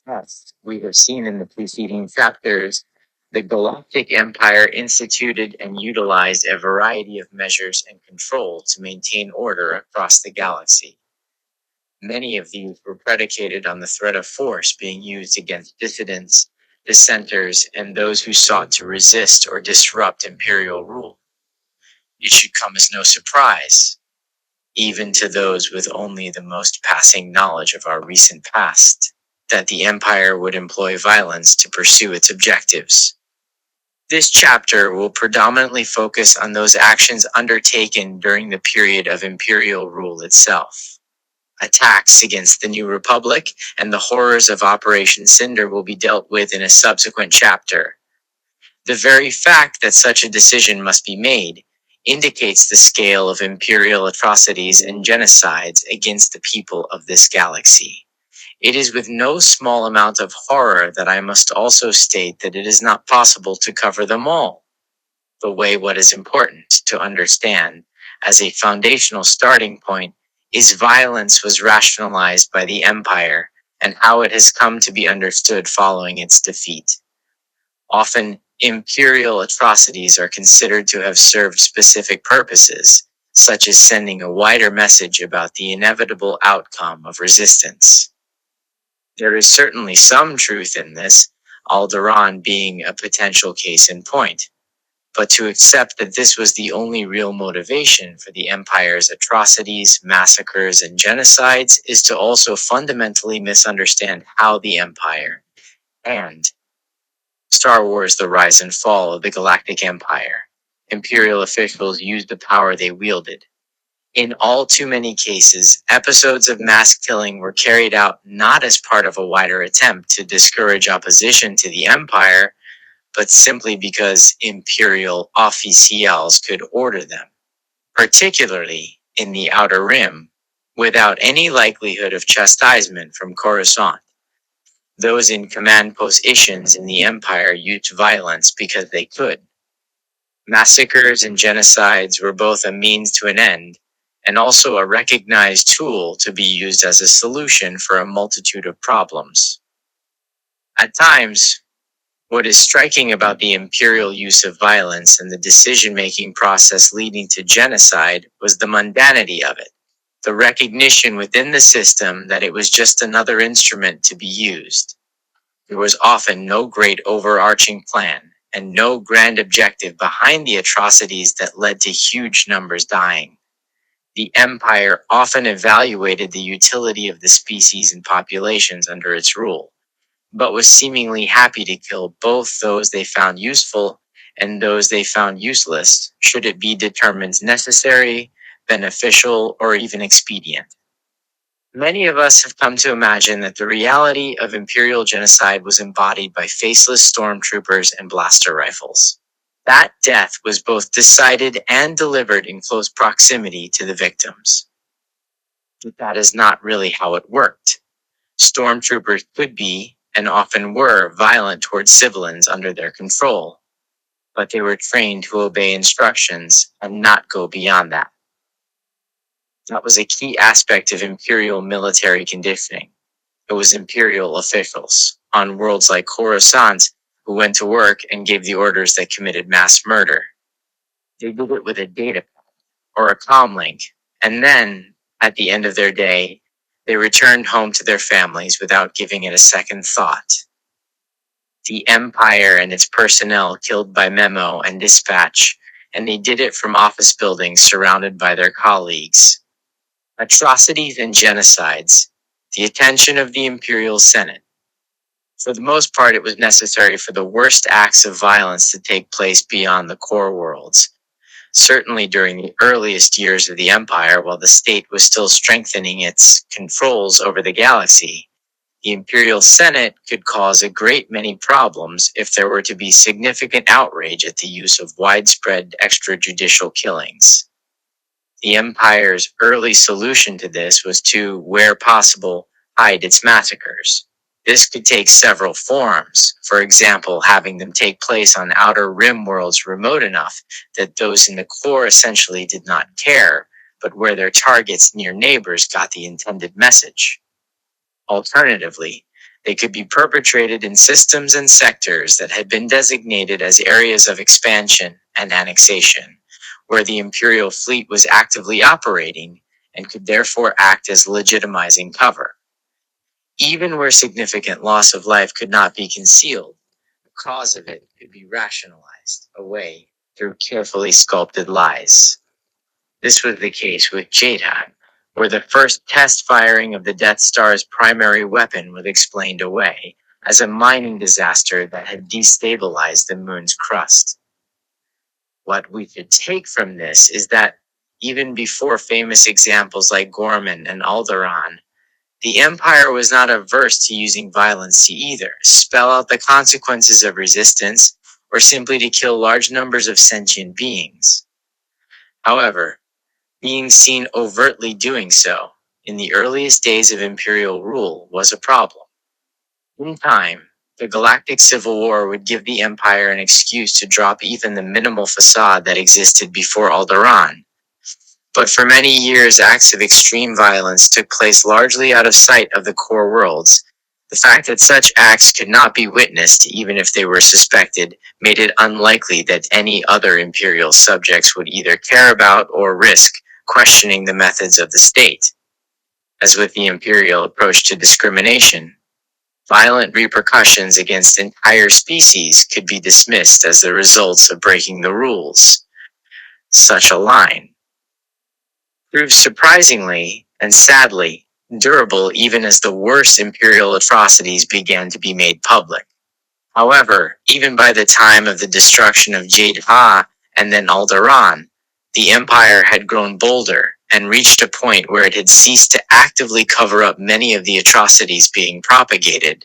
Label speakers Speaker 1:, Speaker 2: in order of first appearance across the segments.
Speaker 1: As we have seen in the preceding chapters, the Galactic Empire instituted and utilized a variety of measures and control to maintain order across the galaxy. Many of these were predicated on the threat of force being used against dissidents, dissenters, and those who sought to resist or disrupt imperial rule. It should come as no surprise, even to those with only the most passing knowledge of our recent past, that the Empire would employ violence to pursue its objectives. This chapter will predominantly focus on those actions undertaken during the period of imperial rule itself. Attacks against the New Republic and the horrors of Operation Cinder will be dealt with in a subsequent chapter. The very fact that such a decision must be made indicates the scale of imperial atrocities and genocides against the people of this galaxy. It is with no small amount of horror that I must also state that it is not possible to cover them all. The way what is important to understand as a foundational starting point is violence was rationalized by the Empire and how it has come to be understood following its defeat. Often, imperial atrocities are considered to have served specific purposes, such as sending a wider message about the inevitable outcome of resistance. There is certainly some truth in this, Alderaan being a potential case in point. But to accept that this was the only real motivation for the Empire's atrocities, massacres, and genocides is to also fundamentally misunderstand how the Empire and Star Wars: The Rise and Fall of the Galactic Empire, Imperial officials used the power they wielded. In all too many cases, episodes of mass killing were carried out not as part of a wider attempt to discourage opposition to the Empire, but simply because imperial officials could order them, particularly in the Outer Rim, without any likelihood of chastisement from Coruscant. Those in command positions in the Empire used violence because they could. Massacres and genocides were both a means to an end, and also a recognized tool to be used as a solution for a multitude of problems. At times, what is striking about the imperial use of violence and the decision-making process leading to genocide was the mundanity of it, the recognition within the system that it was just another instrument to be used. There was often no great overarching plan and no grand objective behind the atrocities that led to huge numbers dying. The Empire often evaluated the utility of the species and populations under its rule, but was seemingly happy to kill both those they found useful and those they found useless, should it be determined necessary, beneficial, or even expedient. Many of us have come to imagine that the reality of imperial genocide was embodied by faceless stormtroopers and blaster rifles. That death was both decided and delivered in close proximity to the victims. But that is not really how it worked. Stormtroopers could be, and often were, violent towards civilians under their control, but they were trained to obey instructions and not go beyond that. That was a key aspect of imperial military conditioning. It was imperial officials on worlds like Coruscant who went to work and gave the orders that committed mass murder. They did it with a data pad or a comlink, and then, at the end of their day, they returned home to their families without giving it a second thought. The Empire and its personnel killed by memo and dispatch, and they did it from office buildings surrounded by their colleagues. Atrocities and genocides, the attention of the Imperial Senate. For the most part, it was necessary for the worst acts of violence to take place beyond the core worlds. Certainly during the earliest years of the Empire, while the state was still strengthening its controls over the galaxy, the Imperial Senate could cause a great many problems if there were to be significant outrage at the use of widespread extrajudicial killings. The Empire's early solution to this was to, where possible, hide its massacres. This could take several forms, for example, having them take place on outer rim worlds remote enough that those in the core essentially did not care, but where their targets near neighbors got the intended message. Alternatively, they could be perpetrated in systems and sectors that had been designated as areas of expansion and annexation, where the imperial fleet was actively operating and could therefore act as legitimizing cover. Even where significant loss of life could not be concealed, the cause of it could be rationalized away through carefully sculpted lies. This was the case with Jadad, where the first test firing of the Death Star's primary weapon was explained away as a mining disaster that had destabilized the moon's crust. What we should take from this is that even before famous examples like Gorman and Alderaan, the Empire was not averse to using violence to either spell out the consequences of resistance or simply to kill large numbers of sentient beings. However, being seen overtly doing so in the earliest days of imperial rule was a problem. In time, the Galactic Civil War would give the Empire an excuse to drop even the minimal facade that existed before Alderaan. But for many years, acts of extreme violence took place largely out of sight of the core worlds. The fact that such acts could not be witnessed, even if they were suspected, made it unlikely that any other imperial subjects would either care about or risk questioning the methods of the state. As with the imperial approach to discrimination, violent repercussions against entire species could be dismissed as the results of breaking the rules. Such a line proved surprisingly and sadly durable even as the worst imperial atrocities began to be made public. However, even by the time of the destruction of Jade-Ha and then Alderaan, the Empire had grown bolder and reached a point where it had ceased to actively cover up many of the atrocities being propagated.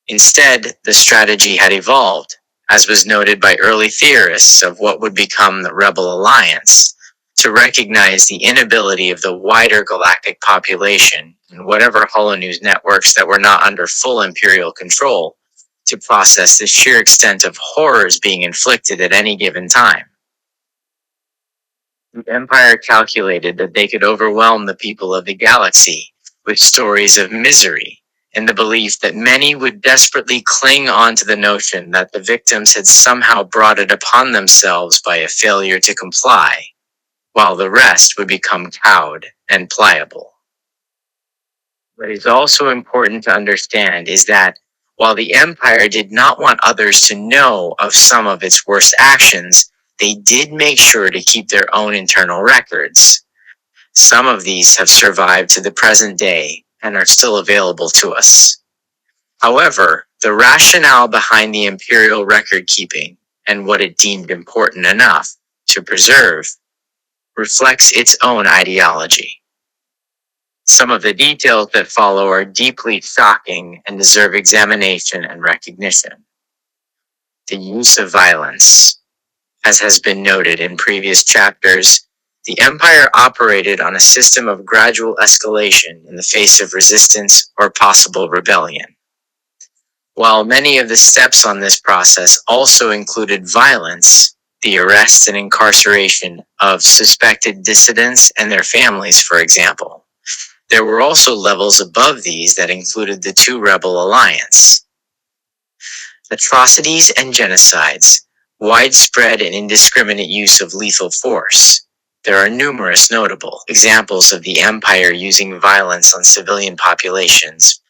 Speaker 1: Instead, the strategy had evolved, as was noted by early theorists of what would become the Rebel Alliance, to recognize the inability of the wider galactic population and whatever holonews networks that were not under full Imperial control to process the sheer extent of horrors being inflicted at any given time. The Empire calculated that they could overwhelm the people of the galaxy with stories of misery, in the belief that many would desperately cling on to the notion that the victims had somehow brought it upon themselves by a failure to comply, while the rest would become cowed and pliable. What is also important to understand is that while the Empire did not want others to know of some of its worst actions, they did make sure to keep their own internal records. Some of these have survived to the present day and are still available to us. However, the rationale behind the imperial record keeping and what it deemed important enough to preserve reflects its own ideology. Some of the details that follow are deeply shocking and deserve examination and recognition. The use of violence. As has been noted in previous chapters, the Empire operated on a system of gradual escalation in the face of resistance or possible rebellion. While many of the steps on this process also included violence, the arrest and incarceration of suspected dissidents and their families, for example, there were also levels above these that included the two rebel alliance. Atrocities and genocides, widespread and indiscriminate use of lethal force. There are numerous notable examples of the Empire using violence on civilian populations,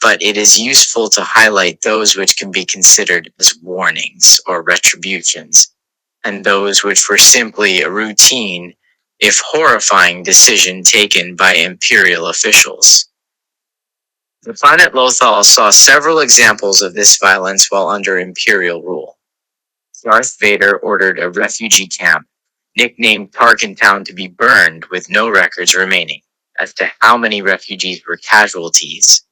Speaker 1: but it is useful to highlight those which can be considered as warnings or retributions, and those which were simply a routine, if horrifying, decision taken by imperial officials. The planet Lothal saw several examples of this violence while under imperial rule. Darth Vader ordered a refugee camp, nicknamed Tarkintown, to be burned with no records remaining as to how many refugees were casualties.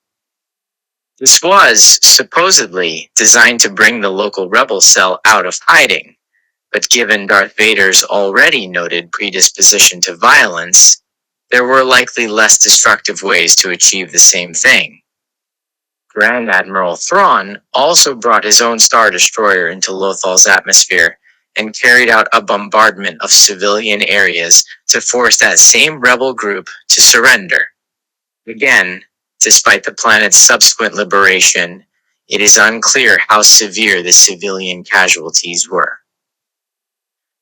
Speaker 1: This was, supposedly, designed to bring the local rebel cell out of hiding, but given Darth Vader's already noted predisposition to violence, there were likely less destructive ways to achieve the same thing. Grand Admiral Thrawn also brought his own Star Destroyer into Lothal's atmosphere and carried out a bombardment of civilian areas to force that same rebel group to surrender. Again, Despite the planet's subsequent liberation, it is unclear how severe the civilian casualties were.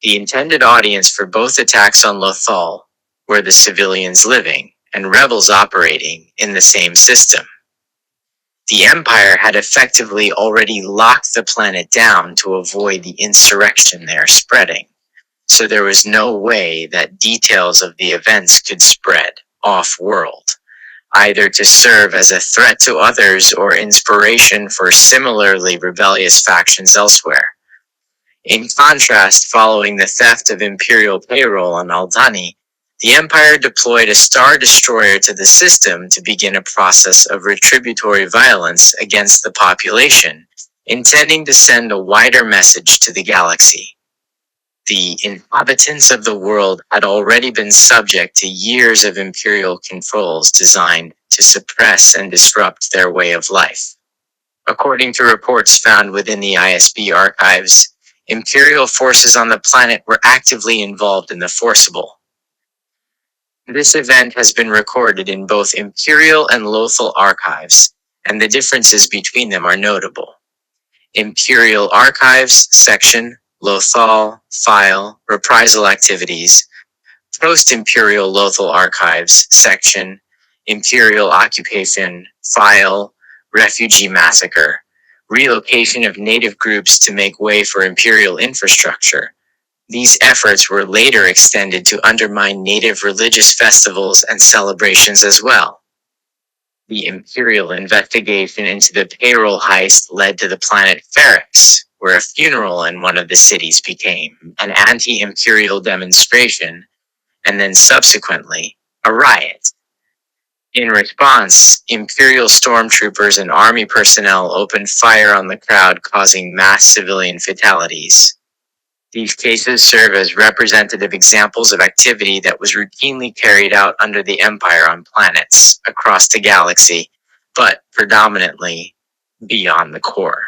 Speaker 1: The intended audience for both attacks on Lothal were the civilians living and rebels operating in the same system. The Empire had effectively already locked the planet down to avoid the insurrection there spreading, so there was no way that details of the events could spread off-world, either to serve as a threat to others or inspiration for similarly rebellious factions elsewhere. In contrast, following the theft of Imperial payroll on Aldhani, the Empire deployed a Star Destroyer to the system to begin a process of retributory violence against the population, intending to send a wider message to the galaxy. The inhabitants of the world had already been subject to years of Imperial controls designed to suppress and disrupt their way of life. According to reports found within the ISB archives, Imperial forces on the planet were actively involved in the Forcible. This event has been recorded in both Imperial and Lothal archives, and the differences between them are notable. Imperial Archives, section, Lothal, file, reprisal activities. Post-Imperial Lothal Archives, section, Imperial occupation, file, refugee massacre. Relocation of native groups to make way for Imperial infrastructure. These efforts were later extended to undermine native religious festivals and celebrations as well. The Imperial investigation into the payroll heist led to the planet Ferrix, where a funeral in one of the cities became an anti-Imperial demonstration, and then subsequently, a riot. In response, Imperial stormtroopers and army personnel opened fire on the crowd, causing mass civilian fatalities. These cases serve as representative examples of activity that was routinely carried out under the Empire on planets across the galaxy, but predominantly beyond the core.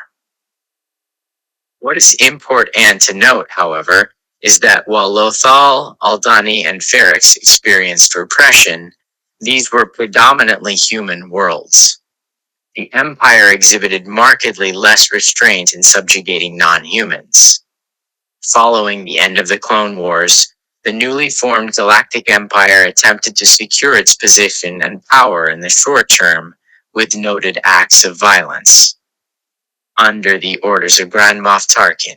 Speaker 1: What is important to note, however, is that while Lothal, Aldhani, and Ferrix experienced repression, these were predominantly human worlds. The Empire exhibited markedly less restraint in subjugating non-humans. Following the end of the Clone Wars, the newly formed Galactic Empire attempted to secure its position and power in the short term with noted acts of violence. Under the orders of Grand Moff Tarkin,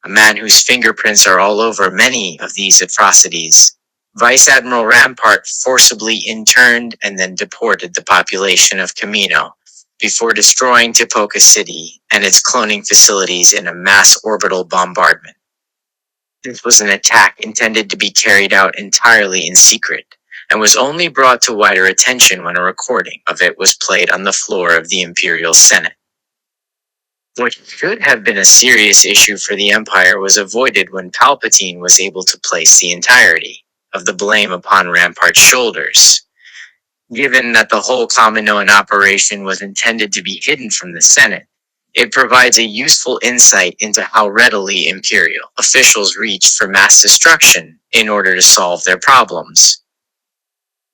Speaker 1: a man whose fingerprints are all over many of these atrocities, Vice Admiral Rampart forcibly interned and then deported the population of Kamino, before destroying Tipoca City and its cloning facilities in a mass orbital bombardment. This was an attack intended to be carried out entirely in secret, and was only brought to wider attention when a recording of it was played on the floor of the Imperial Senate. What should have been a serious issue for the Empire was avoided when Palpatine was able to place the entirety of the blame upon Rampart's shoulders. Given that the whole Kaminoan operation was intended to be hidden from the Senate, it provides a useful insight into how readily Imperial officials reached for mass destruction in order to solve their problems.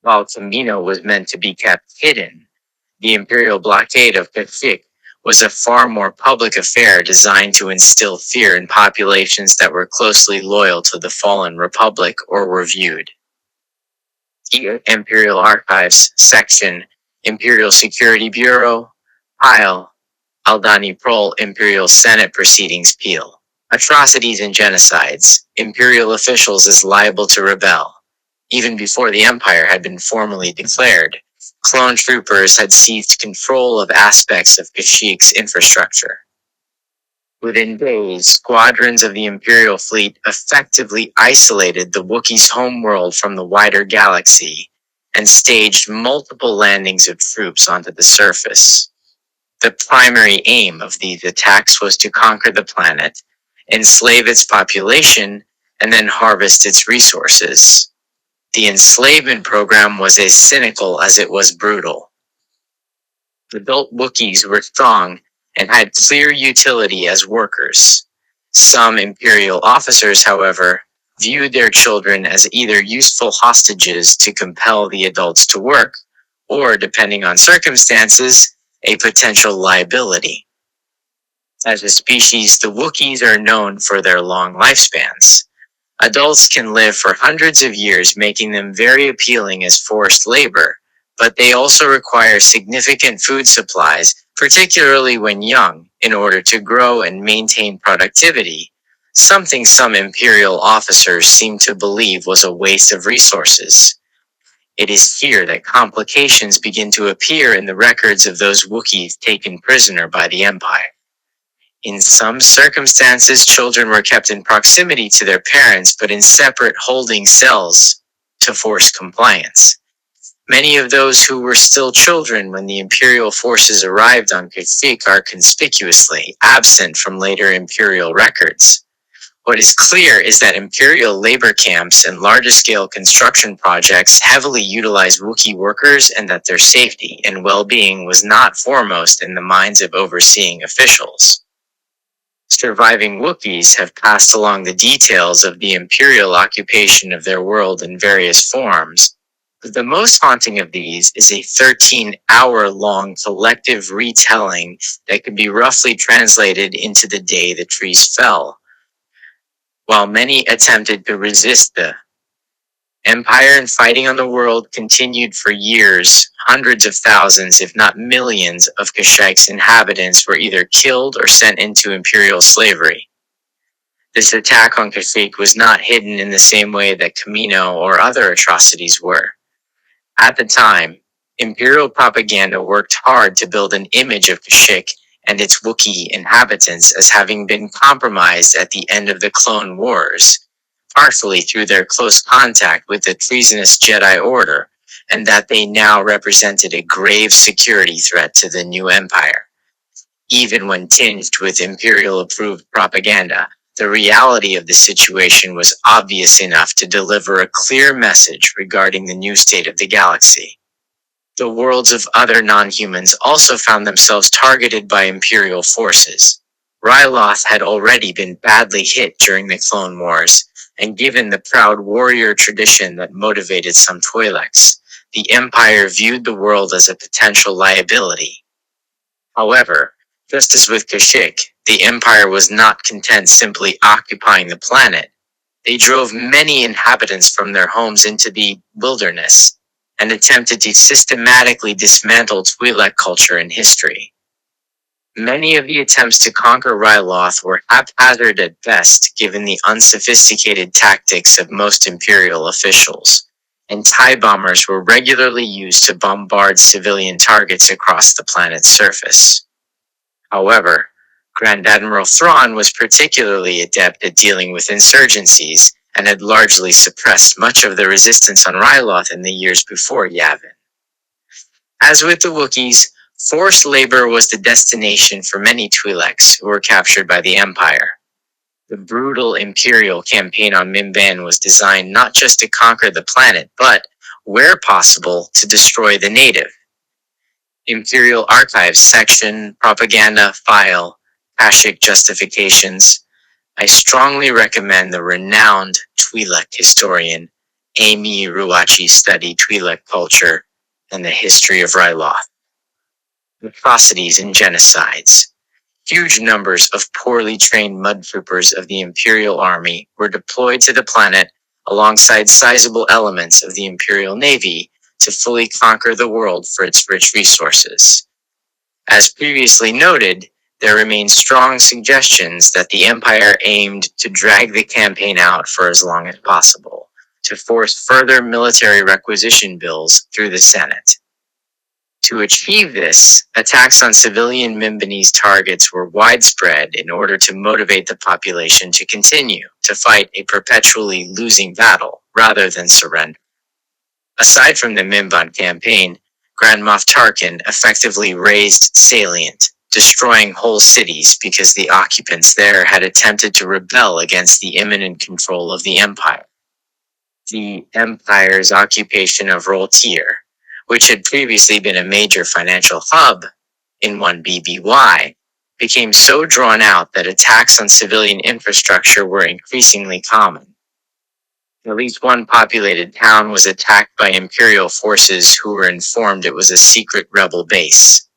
Speaker 1: While Kamino was meant to be kept hidden, the Imperial blockade of Kashyyyk was a far more public affair designed to instill fear in populations that were closely loyal to the fallen Republic or were viewed. Imperial Archives, section, Imperial Security Bureau, Pile, Aldhani Prol, Imperial Senate Proceedings Peel. Atrocities and genocides, Imperial officials is liable to rebel. Even before the Empire had been formally declared, clone troopers had seized control of aspects of Kashyyyk's infrastructure. Within days, squadrons of the Imperial fleet effectively isolated the Wookiees' homeworld from the wider galaxy and staged multiple landings of troops onto the surface. The primary aim of these attacks was to conquer the planet, enslave its population, and then harvest its resources. The enslavement program was as cynical as it was brutal. Adult Wookiees were strong and had clear utility as workers. Some Imperial officers, however, viewed their children as either useful hostages to compel the adults to work, or, depending on circumstances, a potential liability. As a species, the Wookiees are known for their long lifespans. Adults can live for hundreds of years, making them very appealing as forced labor, but they also require significant food supplies, particularly when young, in order to grow and maintain productivity, something some Imperial officers seem to believe was a waste of resources. It is here that complications begin to appear in the records of those Wookiees taken prisoner by the Empire. In some circumstances, children were kept in proximity to their parents but in separate holding cells to force compliance. Many of those who were still children when the Imperial forces arrived on Kashyyyk are conspicuously absent from later Imperial records. What is clear is that Imperial labor camps and large-scale construction projects heavily utilized Wookiee workers and that their safety and well-being was not foremost in the minds of overseeing officials. Surviving Wookiees have passed along the details of the Imperial occupation of their world in various forms, but the most haunting of these is a 13-hour-long collective retelling that could be roughly translated into the day the trees fell. While many attempted to resist the Empire and fighting on the world continued for years, hundreds of thousands, if not millions, of Kashyyyk's inhabitants were either killed or sent into Imperial slavery. This attack on Kashyyyk was not hidden in the same way that Kamino or other atrocities were. At the time, Imperial propaganda worked hard to build an image of Kashyyyk and its Wookiee inhabitants as having been compromised at the end of the Clone Wars, partially through their close contact with the treasonous Jedi Order, and that they now represented a grave security threat to the new Empire. Even when tinged with Imperial-approved propaganda, the reality of the situation was obvious enough to deliver a clear message regarding the new state of the galaxy. The worlds of other non-humans also found themselves targeted by Imperial forces. Ryloth had already been badly hit during the Clone Wars, and given the proud warrior tradition that motivated some Twi'leks, the Empire viewed the world as a potential liability. However, just as with Kashyyyk, the Empire was not content simply occupying the planet. They drove many inhabitants from their homes into the wilderness, and attempted to systematically dismantle Twi'lek culture and history. Many of the attempts to conquer Ryloth were haphazard at best given the unsophisticated tactics of most Imperial officials, and TIE bombers were regularly used to bombard civilian targets across the planet's surface. However, Grand Admiral Thrawn was particularly adept at dealing with insurgencies, and had largely suppressed much of the resistance on Ryloth in the years before Yavin. As with the Wookiees, forced labor was the destination for many Twi'leks who were captured by the Empire. The brutal Imperial campaign on Mimban was designed not just to conquer the planet, but, where possible, to destroy the native. Imperial Archives section, propaganda, file, Kashyyyk justifications. I strongly recommend the renowned Twi'lek historian Amy Ruwachi study Twi'lek culture and the history of Ryloth. Atrocities and genocides. Huge numbers of poorly trained mud troopers of the Imperial Army were deployed to the planet alongside sizable elements of the Imperial Navy to fully conquer the world for its rich resources. As previously noted, there remain strong suggestions that the Empire aimed to drag the campaign out for as long as possible, to force further military requisition bills through the Senate. To achieve this, attacks on civilian Mimbanese targets were widespread in order to motivate the population to continue to fight a perpetually losing battle rather than surrender. Aside from the Mimban campaign, Grand Moff Tarkin effectively razed Salient, destroying whole cities because the occupants there had attempted to rebel against the imminent control of the Empire. The Empire's occupation of Roltier, which had previously been a major financial hub in 1BBY, became so drawn out that attacks on civilian infrastructure were increasingly common. At least one populated town was attacked by Imperial forces who were informed it was a secret rebel base.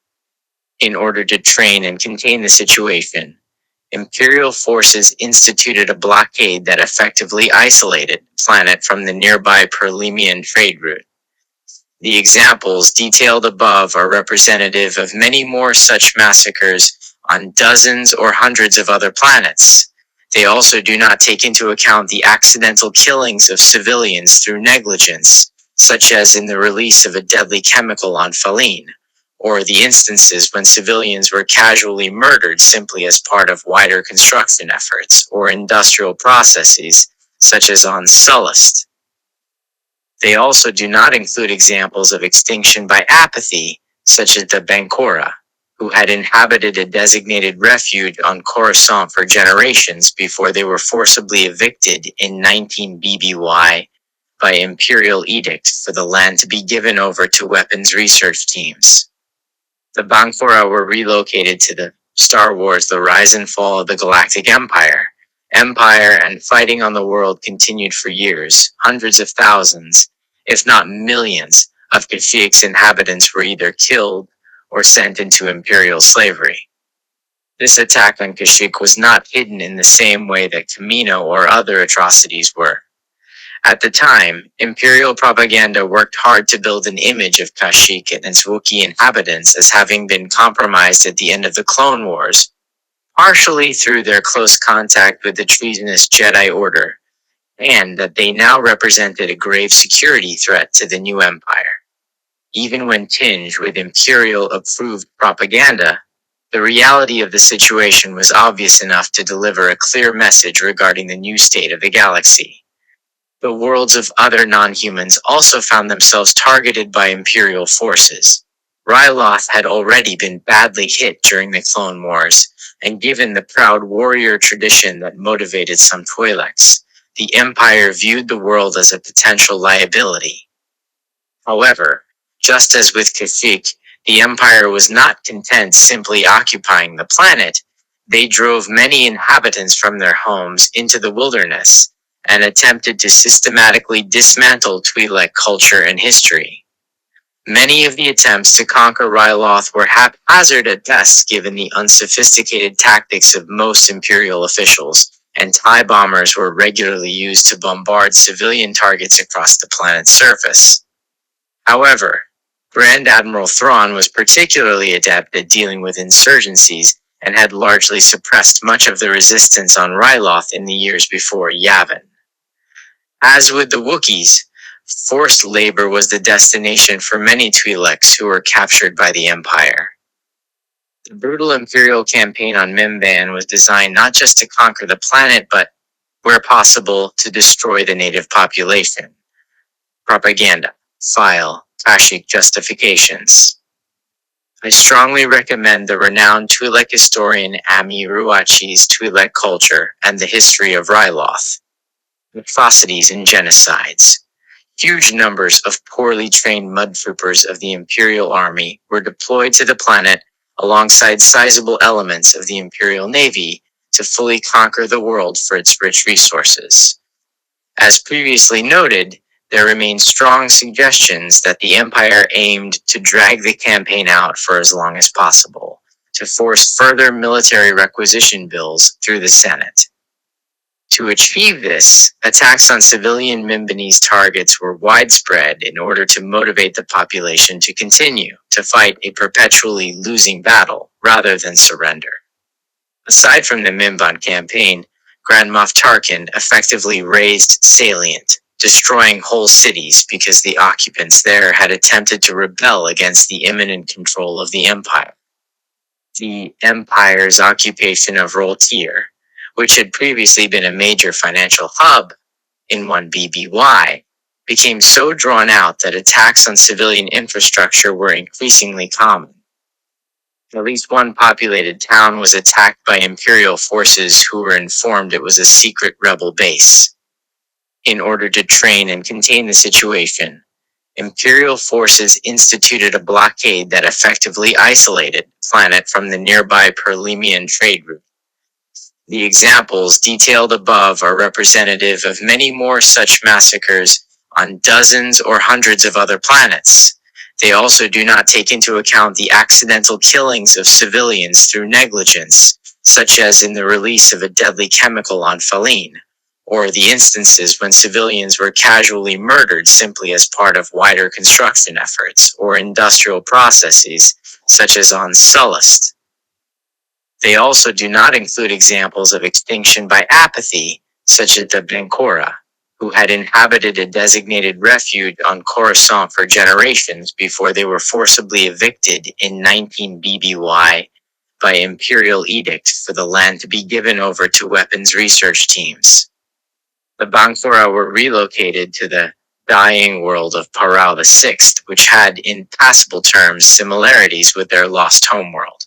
Speaker 1: In order to train and contain the situation, Imperial forces instituted a blockade that effectively isolated the planet from the nearby Perlemian trade route. The examples detailed above are representative of many more such massacres on dozens or hundreds of other planets. They also do not take into account the accidental killings of civilians through negligence, such as in the release of a deadly chemical on Faline, or the instances when civilians were casually murdered simply as part of wider construction efforts or industrial processes, such as on Sullust. They also do not include examples of extinction by apathy, such as the Bankora, who had inhabited a designated refuge on Coruscant for generations before they were forcibly evicted in 19 BBY by imperial edict for the land to be given over to weapons research teams. The Bankora were relocated to the Star Wars The Rise and Fall of the Galactic Empire. Empire and fighting on the world continued for years. Hundreds of thousands, if not millions, of Kashyyyk's inhabitants were either killed or sent into imperial slavery. This attack on Kashyyyk was not hidden in the same way that Kamino or other atrocities were. At the time, imperial propaganda worked hard to build an image of Kashyyyk and its Wookiee inhabitants as having been compromised at the end of the Clone Wars, partially through their close contact with the treasonous Jedi Order, and that they now represented a grave security threat to the new empire. Even when tinged with imperial-approved propaganda, the reality of the situation was obvious enough to deliver a clear message regarding the new state of the galaxy. The worlds of other non-humans also found themselves targeted by Imperial forces. Ryloth had already been badly hit during the Clone Wars, and given the proud warrior tradition that motivated some Twi'leks, the Empire viewed the world as a potential liability. However, just as with Kashyyyk, the Empire was not content simply occupying the planet. They drove many inhabitants from their homes into the wilderness, and attempted to systematically dismantle Twi'lek culture and history. Many of the attempts to conquer Ryloth were haphazard at best given the unsophisticated tactics of most Imperial officials, and TIE bombers were regularly used to bombard civilian targets across the planet's surface. However, Grand Admiral Thrawn was particularly adept at dealing with insurgencies and had largely suppressed much of the resistance on Ryloth in the years before Yavin. As with the Wookiees, forced labor was the destination for many Twi'leks who were captured by the Empire. The brutal Imperial campaign on Mimban was designed not just to conquer the planet, but, where possible, to destroy the native population. Propaganda. File. Kashyyyk justifications. I strongly recommend the renowned Twi'lek historian Ami Ruachi's Twi'lek Culture and the History of Ryloth. Atrocities and genocides. Huge numbers of poorly trained mudtroopers of the Imperial Army were deployed to the planet alongside sizable elements of the Imperial Navy to fully conquer the world for its rich resources. As previously noted, there remain strong suggestions that the Empire aimed to drag the campaign out for as long as possible, to force further military requisition bills through the Senate. To achieve this, attacks on civilian Mimbanese targets were widespread in order to motivate the population to continue to fight a perpetually losing battle rather than surrender. Aside from the Mimban campaign, Grand Moff Tarkin effectively raised Salient, destroying whole cities because the occupants there had attempted to rebel against the imminent control of the Empire. The Empire's occupation of Roltier, which had previously been a major financial hub in 1 BBY, became so drawn out that attacks on civilian infrastructure were increasingly common. At least one populated town was attacked by Imperial forces who were informed it was a secret rebel base. In order to train and contain the situation, Imperial forces instituted a blockade that effectively isolated the planet from the nearby Perlemian trade route. The examples detailed above are representative of many more such massacres on dozens or hundreds of other planets. They also do not take into account the accidental killings of civilians through negligence, such as in the release of a deadly chemical on Faline, or the instances when civilians were casually murdered simply as part of wider construction efforts or industrial processes, such as on Sullust. They also do not include examples of extinction by apathy, such as the Bencora, who had inhabited a designated refuge on Coruscant for generations before they were forcibly evicted in 19 BBY by imperial edict for the land to be given over to weapons research teams. The Bancora were relocated to the dying world of Parao VI, which had, in passable terms, similarities with their lost homeworld.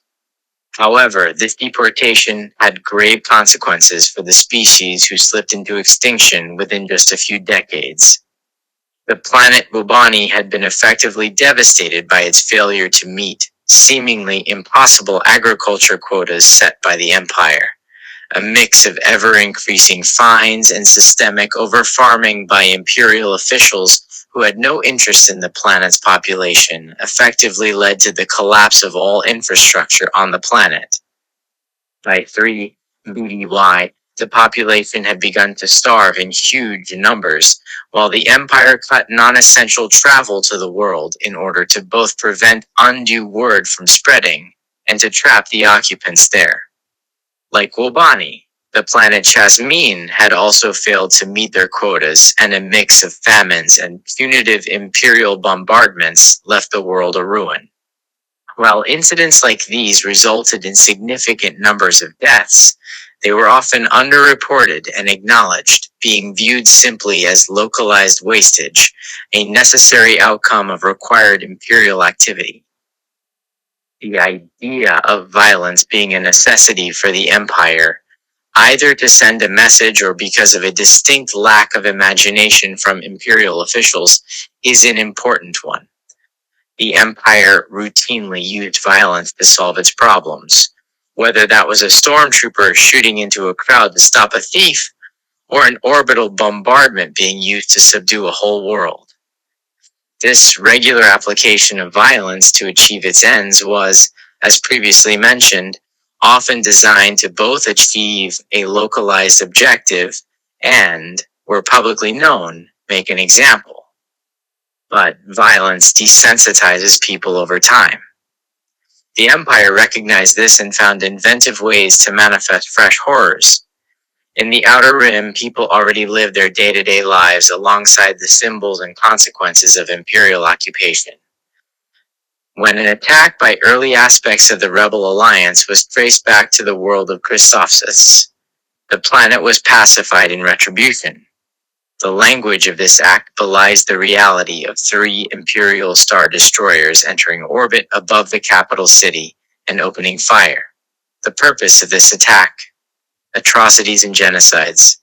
Speaker 1: However, this deportation had grave consequences for the species who slipped into extinction within just a few decades. The planet Bubani had been effectively devastated by its failure to meet seemingly impossible agriculture quotas set by the Empire, a mix of ever-increasing fines and systemic over-farming by imperial officials who had no interest in the planet's population, effectively led to the collapse of all infrastructure on the planet. By 3 BDY, the population had begun to starve in huge numbers, while the Empire cut non-essential travel to the world in order to both prevent undue word from spreading and to trap the occupants there. Like Wobani, the planet Chasmin had also failed to meet their quotas, and a mix of famines and punitive imperial bombardments left the world a ruin. While incidents like these resulted in significant numbers of deaths, they were often underreported and acknowledged, being viewed simply as localized wastage, a necessary outcome of required imperial activity. The idea of violence being a necessity for the empire, either to send a message or because of a distinct lack of imagination from imperial officials, is an important one. The empire routinely used violence to solve its problems, whether that was a stormtrooper shooting into a crowd to stop a thief, or an orbital bombardment being used to subdue a whole world. This regular application of violence to achieve its ends was, as previously mentioned, often designed to both achieve a localized objective and, where publicly known, make an example. But violence desensitizes people over time. The Empire recognized this and found inventive ways to manifest fresh horrors. In the Outer Rim, people already lived their day-to-day lives alongside the symbols and consequences of imperial occupation. When an attack by early aspects of the Rebel Alliance was traced back to the world of Christophsis, the planet was pacified in retribution. The language of this act belies the reality of 3 Imperial Star Destroyers entering orbit above the capital city and opening fire. The purpose of this attack, atrocities and genocides,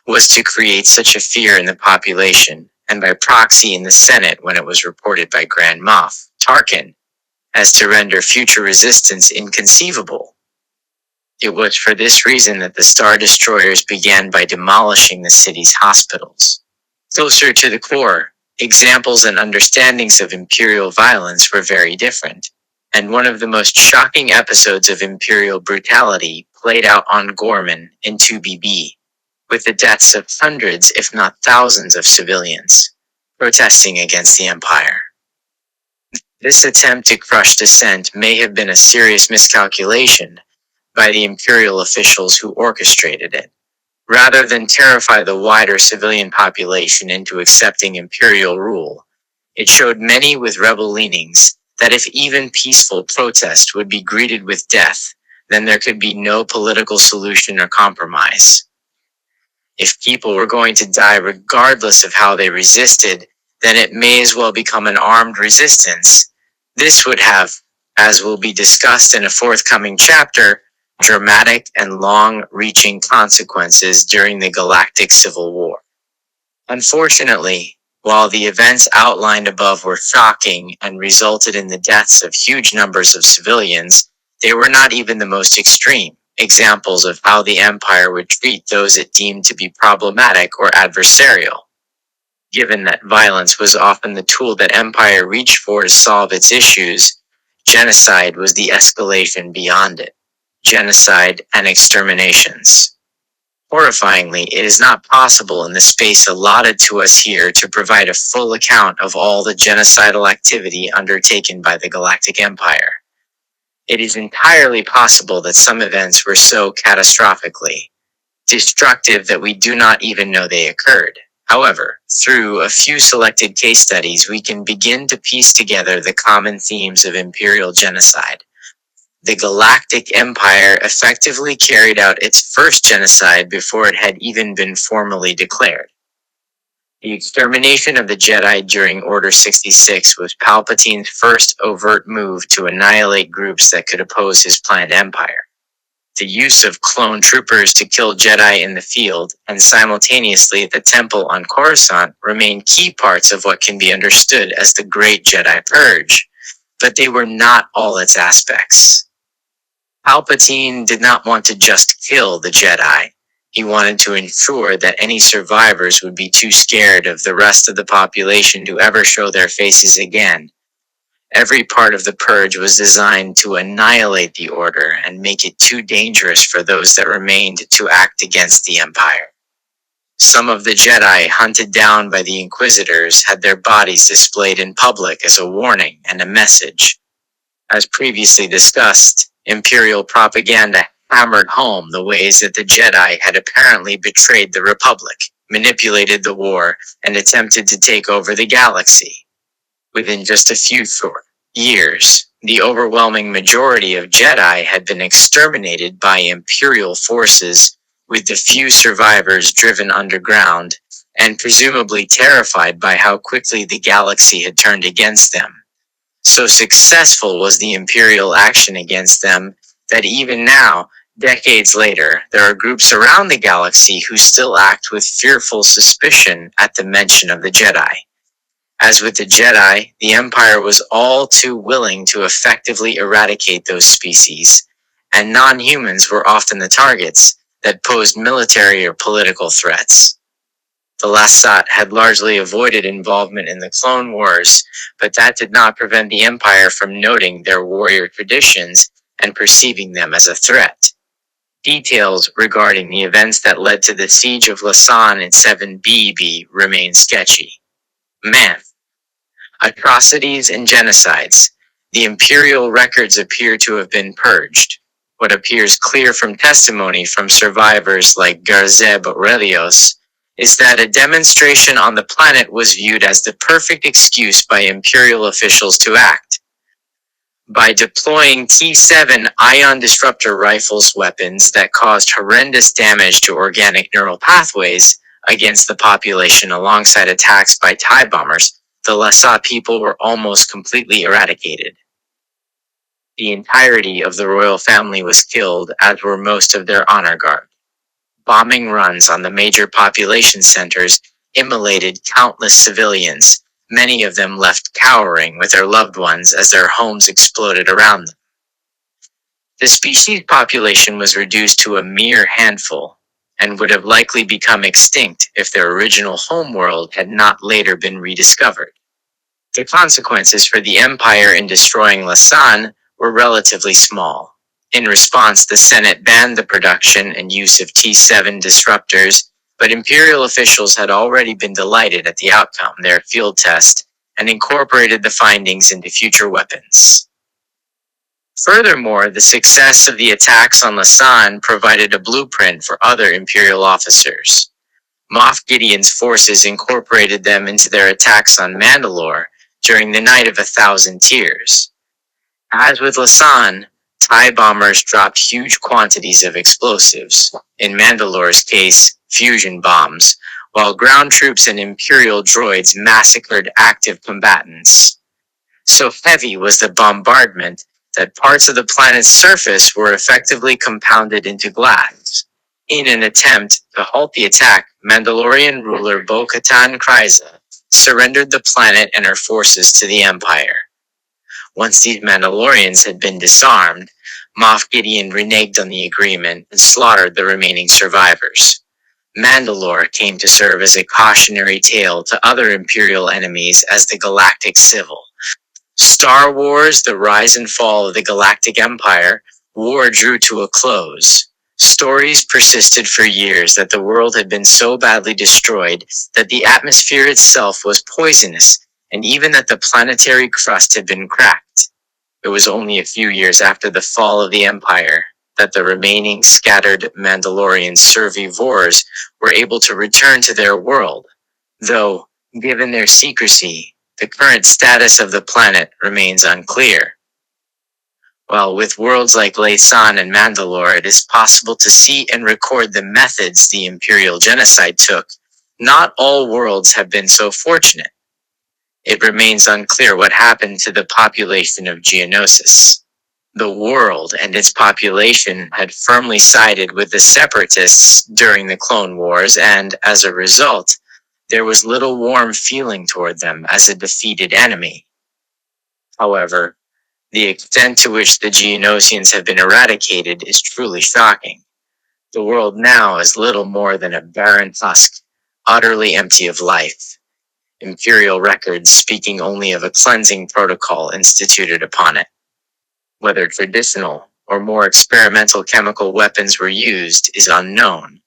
Speaker 1: was to create such a fear in the population, and by proxy in the Senate when it was reported by Grand Moff Tarkin, as to render future resistance inconceivable. It was for this reason that the Star Destroyers began by demolishing the city's hospitals. Closer to the core, examples and understandings of imperial violence were very different, and one of the most shocking episodes of imperial brutality played out on Gorman in 2BB, with the deaths of hundreds, if not thousands, of civilians protesting against the Empire. This attempt to crush dissent may have been a serious miscalculation by the imperial officials who orchestrated it. Rather than terrify the wider civilian population into accepting imperial rule, it showed many with rebel leanings that if even peaceful protest would be greeted with death, then there could be no political solution or compromise. If people were going to die regardless of how they resisted, then it may as well become an armed resistance. This would have, as will be discussed in a forthcoming chapter, dramatic and long-reaching consequences during the Galactic Civil War. Unfortunately, while the events outlined above were shocking and resulted in the deaths of huge numbers of civilians, they were not even the most extreme. examples of how the Empire would treat those it deemed to be problematic or adversarial. Given that violence was often the tool that Empire reached for to solve its issues, genocide was the escalation beyond it. Genocide and exterminations. Horrifyingly, it is not possible in the space allotted to us here to provide a full account of all the genocidal activity undertaken by the Galactic Empire. It is entirely possible that some events were so catastrophically destructive that we do not even know they occurred. However, through a few selected case studies, we can begin to piece together the common themes of imperial genocide. The Galactic Empire effectively carried out its first genocide before it had even been formally declared. The extermination of the Jedi during Order 66 was Palpatine's first overt move to annihilate groups that could oppose his planned empire. The use of clone troopers to kill Jedi in the field and simultaneously at the temple on Coruscant remain key parts of what can be understood as the Great Jedi Purge, but they were not all its aspects. Palpatine did not want to just kill the Jedi. He wanted to ensure that any survivors would be too scared of the rest of the population to ever show their faces again. Every part of the purge was designed to annihilate the Order and make it too dangerous for those that remained to act against the Empire. Some of the Jedi hunted down by the Inquisitors had their bodies displayed in public as a warning and a message. As previously discussed, Imperial propaganda hammered home the ways that the Jedi had apparently betrayed the Republic, manipulated the war, and attempted to take over the galaxy. Within just a few short years, the overwhelming majority of Jedi had been exterminated by Imperial forces, with the few survivors driven underground, and presumably terrified by how quickly the galaxy had turned against them. So successful was the Imperial action against them that even now, decades later, there are groups around the galaxy who still act with fearful suspicion at the mention of the Jedi. As with the Jedi, the Empire was all too willing to effectively eradicate those species, and non-humans were often the targets that posed military or political threats. The Lasat had largely avoided involvement in the Clone Wars, but that did not prevent the Empire from noting their warrior traditions and perceiving them as a threat. Details regarding the events that led to the siege of Lasan in 7 BB remain sketchy. Man. Atrocities and genocides. The imperial records appear to have been purged. What appears clear from testimony from survivors like Garzeb Aurelios is that a demonstration on the planet was viewed as the perfect excuse by imperial officials to act. By deploying T7 ion disruptor rifles weapons that caused horrendous damage to organic neural pathways against the population alongside attacks by TIE bombers, the Lasat people were almost completely eradicated. The entirety of the royal family was killed, as were most of their honor guard. Bombing runs on the major population centers immolated countless civilians, many of them left cowering with their loved ones as their homes exploded around them. The species population was reduced to a mere handful, and would have likely become extinct if their original homeworld had not later been rediscovered. The consequences for the Empire in destroying Lasan were relatively small. In response, the Senate banned the production and use of T7 disruptors, but Imperial officials had already been delighted at the outcome of their field test and incorporated the findings into future weapons. Furthermore, the success of the attacks on Lasan provided a blueprint for other Imperial officers. Moff Gideon's forces incorporated them into their attacks on Mandalore during the Night of 1,000 Tears. As with Lasan, TIE bombers dropped huge quantities of explosives, in Mandalore's case, fusion bombs, while ground troops and Imperial droids massacred active combatants. So heavy was the bombardment that parts of the planet's surface were effectively compounded into glass. In an attempt to halt the attack, Mandalorian ruler Bo-Katan Kryza surrendered the planet and her forces to the Empire. Once these Mandalorians had been disarmed, Moff Gideon reneged on the agreement and slaughtered the remaining survivors. Mandalore came to serve as a cautionary tale to other Imperial enemies as the Galactic Civil. Star Wars: The Rise and Fall of the Galactic Empire, war drew to a close. Stories persisted for years that the world had been so badly destroyed that the atmosphere itself was poisonous, and even that the planetary crust had been cracked. It was only a few years after the fall of the Empire that the remaining scattered Mandalorian survivors were able to return to their world, though, given their secrecy, the current status of the planet remains unclear. While with worlds like Laysan and Mandalore it is possible to see and record the methods the Imperial genocide took, not all worlds have been so fortunate. It remains unclear what happened to the population of Geonosis. The world and its population had firmly sided with the Separatists during the Clone Wars, and, as a result, there was little warm feeling toward them as a defeated enemy. However, the extent to which the Geonosians have been eradicated is truly shocking. The world now is little more than a barren husk, utterly empty of life. Imperial records speaking only of a cleansing protocol instituted upon it. Whether traditional or more experimental chemical weapons were used is unknown,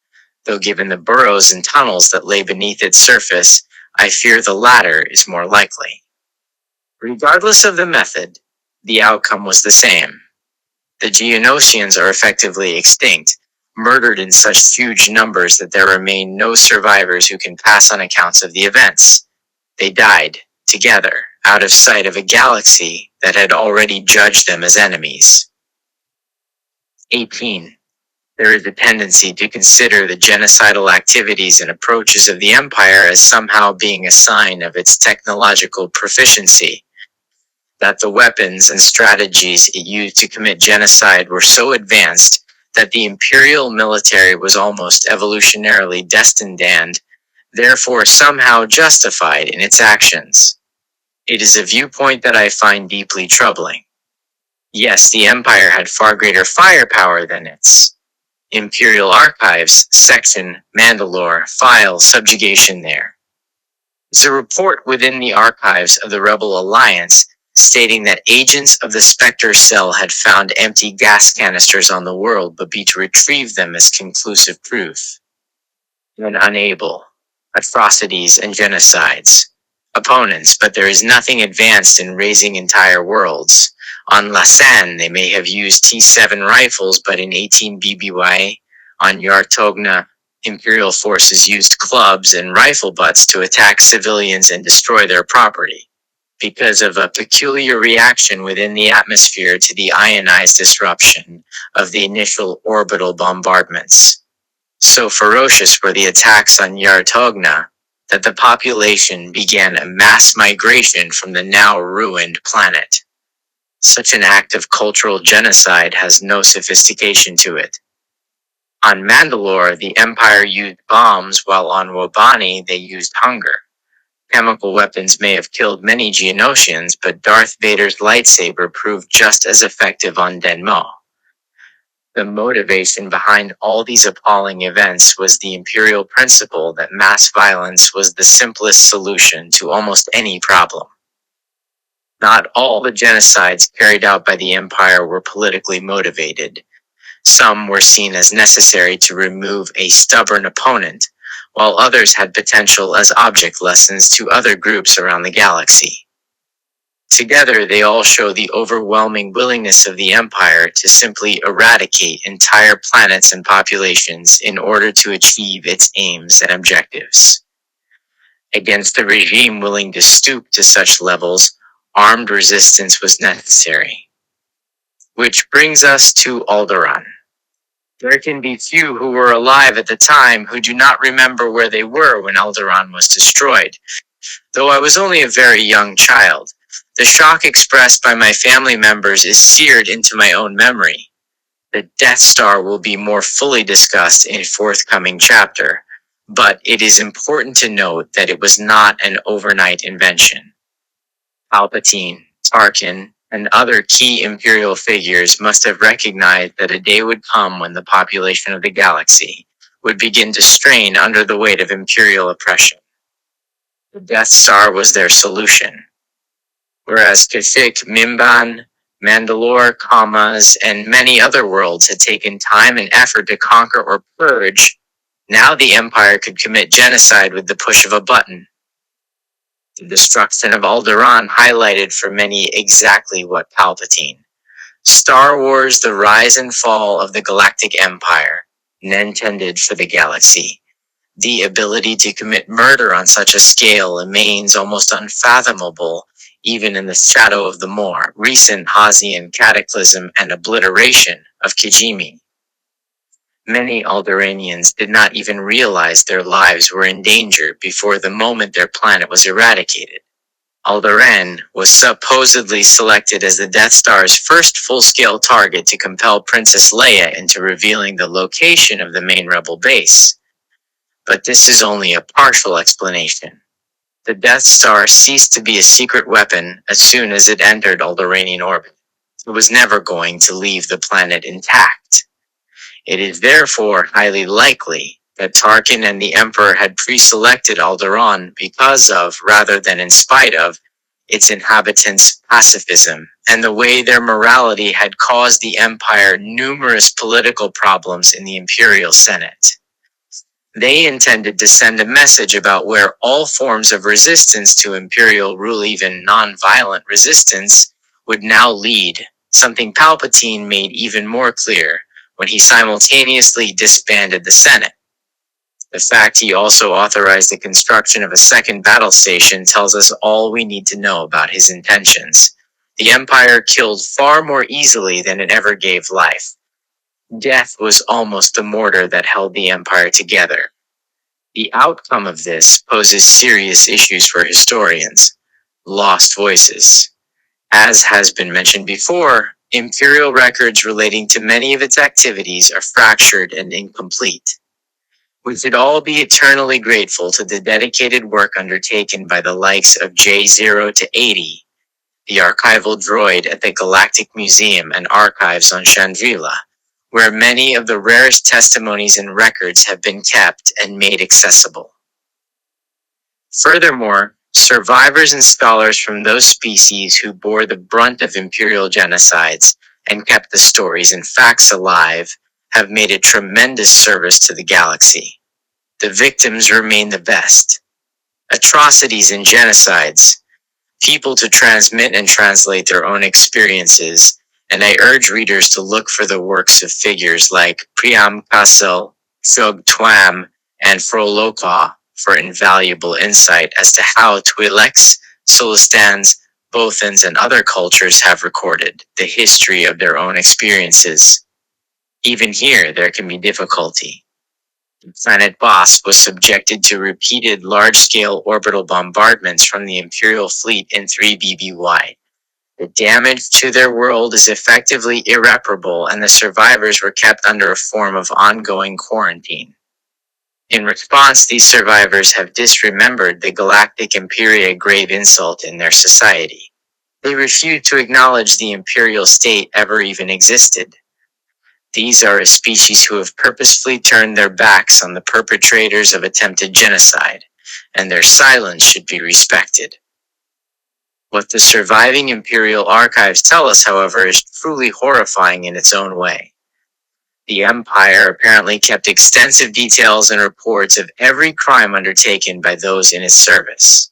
Speaker 1: though given the burrows and tunnels that lay beneath its surface, I fear the latter is more likely. Regardless of the method, the outcome was the same. The Geonosians are effectively extinct, murdered in such huge numbers that there remain no survivors who can pass on accounts of the events. They died, together, out of sight of a galaxy that had already judged them as enemies. 18. There is a tendency to consider the genocidal activities and approaches of the Empire as somehow being a sign of its technological proficiency, that the weapons and strategies it used to commit genocide were so advanced that the Imperial military was almost evolutionarily destined and, therefore, somehow justified in its actions. It is a viewpoint that I find deeply troubling. Yes, the Empire had far greater firepower than its Imperial Archives section, Mandalore, file subjugation there. There's a report within the archives of the Rebel Alliance stating that agents of the Spectre Cell had found empty gas canisters on the world but beat to retrieve them as conclusive proof. When unable, atrocities and genocides. Opponents, but there is nothing advanced in raising entire worlds. On Laysan, they may have used T7 rifles, but in 18 BBY, on Yartogna, Imperial forces used clubs and rifle butts to attack civilians and destroy their property, because of a peculiar reaction within the atmosphere to the ionized disruption of the initial orbital bombardments. So ferocious were the attacks on Yartogna that the population began a mass migration from the now ruined planet. Such an act of cultural genocide has no sophistication to it. On Mandalore, the Empire used bombs, while on Wobani they used hunger. Chemical weapons may have killed many Geonosians, but Darth Vader's lightsaber proved just as effective on Denmo. The motivation behind all these appalling events was the Imperial principle that mass violence was the simplest solution to almost any problem. Not all the genocides carried out by the Empire were politically motivated. Some were seen as necessary to remove a stubborn opponent, while others had potential as object lessons to other groups around the galaxy. Together, they all show the overwhelming willingness of the Empire to simply eradicate entire planets and populations in order to achieve its aims and objectives. Against a regime willing to stoop to such levels, armed resistance was necessary. Which brings us to Alderaan. There can be few who were alive at the time who do not remember where they were when Alderaan was destroyed. Though I was only a very young child, the shock expressed by my family members is seared into my own memory. The Death Star will be more fully discussed in a forthcoming chapter, but it is important to note that it was not an overnight invention. Palpatine, Tarkin, and other key imperial figures must have recognized that a day would come when the population of the galaxy would begin to strain under the weight of imperial oppression. The Death Star was their solution. Whereas Kashyyyk, Mimban, Mandalore, Kamaz, and many other worlds had taken time and effort to conquer or purge, now the Empire could commit genocide with the push of a button. The destruction of Alderaan highlighted for many exactly what Palpatine. Star Wars: The Rise and Fall of the Galactic Empire, intended for the galaxy. The ability to commit murder on such a scale remains almost unfathomable, even in the shadow of the more recent Hazian cataclysm and obliteration of Kijimi. Many Alderaanians did not even realize their lives were in danger before the moment their planet was eradicated. Alderaan was supposedly selected as the Death Star's first full-scale target to compel Princess Leia into revealing the location of the main rebel base. But this is only a partial explanation. The Death Star ceased to be a secret weapon as soon as it entered Alderaanian orbit. It was never going to leave the planet intact. It is therefore highly likely that Tarkin and the Emperor had pre-selected Alderaan because of, rather than in spite of, its inhabitants' pacifism and the way their morality had caused the Empire numerous political problems in the Imperial Senate. They intended to send a message about where all forms of resistance to imperial rule, even non-violent resistance, would now lead, something Palpatine made even more clear when he simultaneously disbanded the Senate. The fact he also authorized the construction of a second battle station tells us all we need to know about his intentions. The Empire killed far more easily than it ever gave life. Death was almost the mortar that held the Empire together. The outcome of this poses serious issues for historians. Lost voices. As has been mentioned before, imperial records relating to many of its activities are fractured and incomplete. We should all be eternally grateful to the dedicated work undertaken by the likes of J0 to 80, the archival droid at the Galactic Museum and Archives on Chandrila, where many of the rarest testimonies and records have been kept and made accessible. Furthermore, survivors and scholars from those species who bore the brunt of imperial genocides and kept the stories and facts alive have made a tremendous service to the galaxy. The victims remain the best. Atrocities and genocides, people to transmit and translate their own experiences, and I urge readers to look for the works of figures like Priam Kassel, Phug Twam, and Frolokwa for invaluable insight as to how Twi'leks, Sulistans, Bothans, and other cultures have recorded the history of their own experiences. Even here, there can be difficulty. Planet Boss was subjected to repeated large-scale orbital bombardments from the Imperial fleet in 3 BBY. The damage to their world is effectively irreparable, and the survivors were kept under a form of ongoing quarantine. In response, these survivors have disremembered the Galactic Imperia grave insult in their society. They refuse to acknowledge the imperial state ever even existed. These are a species who have purposefully turned their backs on the perpetrators of attempted genocide, and their silence should be respected. What the surviving imperial archives tell us, however, is truly horrifying in its own way. The Empire apparently kept extensive details and reports of every crime undertaken by those in its service.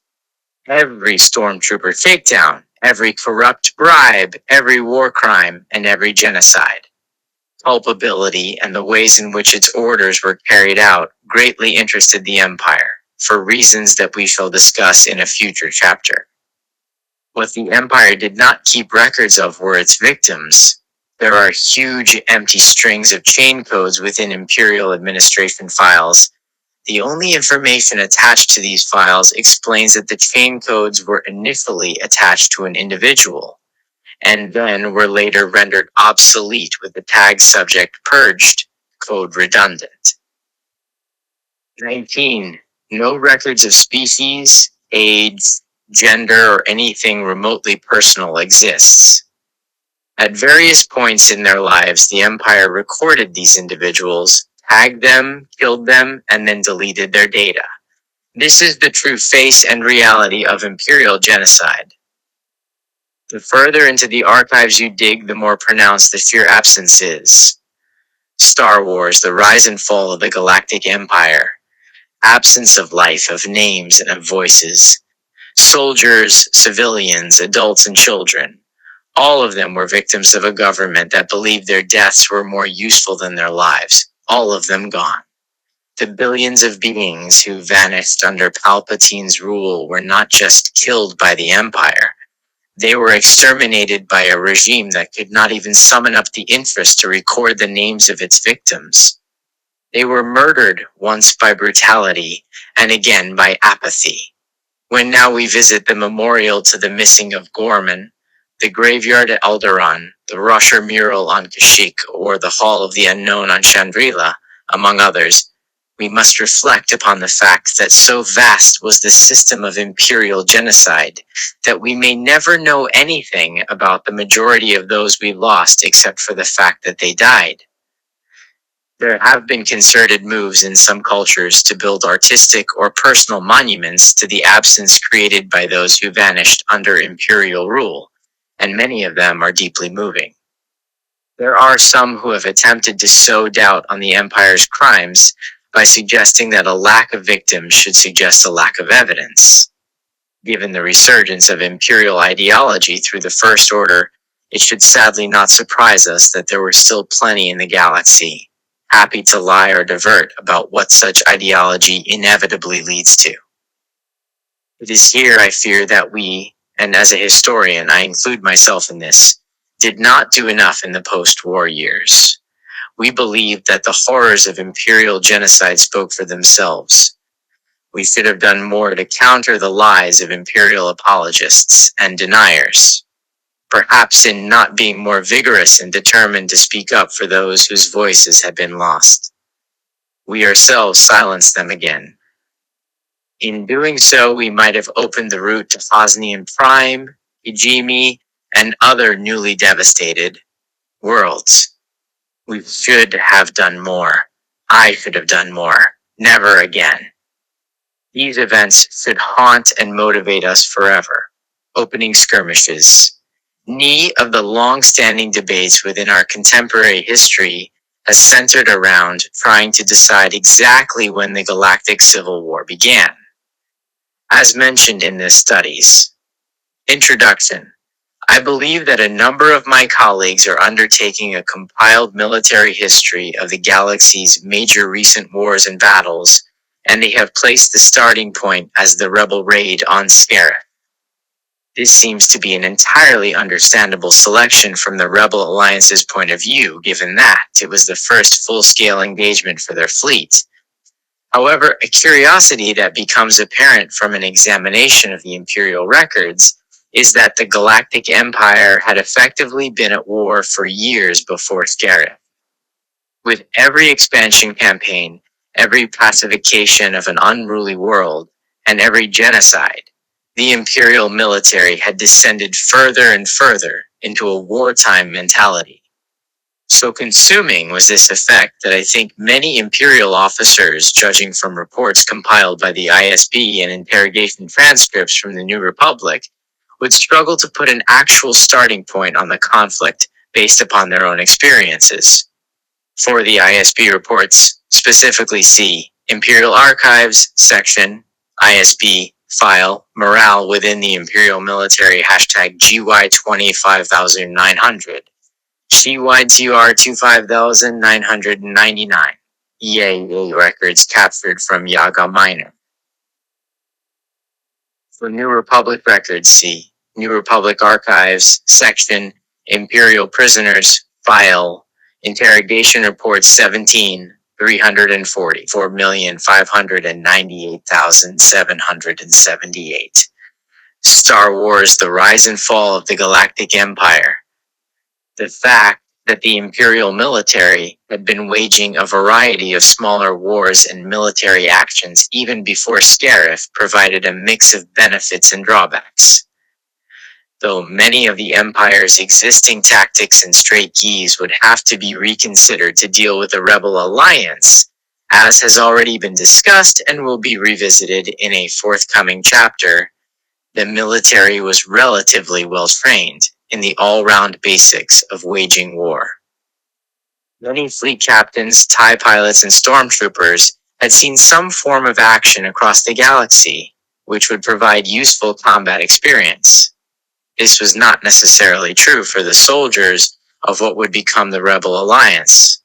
Speaker 1: Every stormtrooper takedown, every corrupt bribe, every war crime, and every genocide. Culpability and the ways in which its orders were carried out greatly interested the Empire, for reasons that we shall discuss in a future chapter. What the Empire did not keep records of were its victims. There are huge empty strings of chain codes within Imperial administration files. The only information attached to these files explains that the chain codes were initially attached to an individual, and then were later rendered obsolete with the tag subject purged, code redundant. 19. No records of species, age, gender, or anything remotely personal exists. At various points in their lives, the Empire recorded these individuals, tagged them, killed them, and then deleted their data. This is the true face and reality of imperial genocide. The further into the archives you dig, the more pronounced the fear absence is. Star Wars, the rise and fall of the Galactic Empire. Absence of life, of names, and of voices. Soldiers, civilians, adults, and children. All of them were victims of a government that believed their deaths were more useful than their lives. All of them gone. The billions of beings who vanished under Palpatine's rule were not just killed by the Empire. They were exterminated by a regime that could not even summon up the interest to record the names of its victims. They were murdered once by brutality, and again by apathy. When now we visit the memorial to the missing of Gorman, the graveyard at Alderaan, the Rosher mural on Kashyyyk, or the Hall of the Unknown on Chandrila, among others, we must reflect upon the fact that so vast was the system of imperial genocide that we may never know anything about the majority of those we lost except for the fact that they died. There have been concerted moves in some cultures to build artistic or personal monuments to the absence created by those who vanished under imperial rule, and many of them are deeply moving. There are some who have attempted to sow doubt on the Empire's crimes by suggesting that a lack of victims should suggest a lack of evidence. Given the resurgence of imperial ideology through the First Order, it should sadly not surprise us that there were still plenty in the galaxy, happy to lie or divert about what such ideology inevitably leads to. It is here I fear that we, and as a historian I include myself in this, did not do enough in the post-war years. We believed that the horrors of imperial genocide spoke for themselves. We should have done more to counter the lies of imperial apologists and deniers, perhaps in not being more vigorous and determined to speak up for those whose voices had been lost. We ourselves silenced them again. In doing so, we might have opened the route to Osnian Prime, Ijimi, and other newly devastated worlds. We should have done more. I should have done more. Never again. These events should haunt and motivate us forever. Opening skirmishes. Knee of the long-standing debates within our contemporary history has centered around trying to decide exactly when the Galactic Civil War began. As mentioned in this studies. Introduction. I believe that a number of my colleagues are undertaking a compiled military history of the galaxy's major recent wars and battles, and they have placed the starting point as the rebel raid on Scarif. This seems to be an entirely understandable selection from the Rebel Alliance's point of view, given that it was the first full-scale engagement for their fleet. However, a curiosity that becomes apparent from an examination of the Imperial records is that the Galactic Empire had effectively been at war for years before Scarif. With every expansion campaign, every pacification of an unruly world, and every genocide, the Imperial military had descended further and further into a wartime mentality. So consuming was this effect that I think many Imperial officers, judging from reports compiled by the ISB and interrogation transcripts from the New Republic, would struggle to put an actual starting point on the conflict based upon their own experiences. For the ISB reports, specifically see Imperial Archives, section, ISB, file, morale within the Imperial military, hashtag GY25900, GYTR 25999, EAA records captured from Yaga Minor. For New Republic records, see New Republic Archives, section, Imperial Prisoners, file, Interrogation Report 17, 340, 4,598,778. Star Wars, The Rise and Fall of the Galactic Empire. The fact that the imperial military had been waging a variety of smaller wars and military actions even before Scarif provided a mix of benefits and drawbacks. Though many of the Empire's existing tactics and strategies would have to be reconsidered to deal with the Rebel Alliance, as has already been discussed and will be revisited in a forthcoming chapter, the military was relatively well trained in the all-round basics of waging war. Many fleet captains, TIE pilots, and stormtroopers had seen some form of action across the galaxy, which would provide useful combat experience. This was not necessarily true for the soldiers of what would become the Rebel Alliance.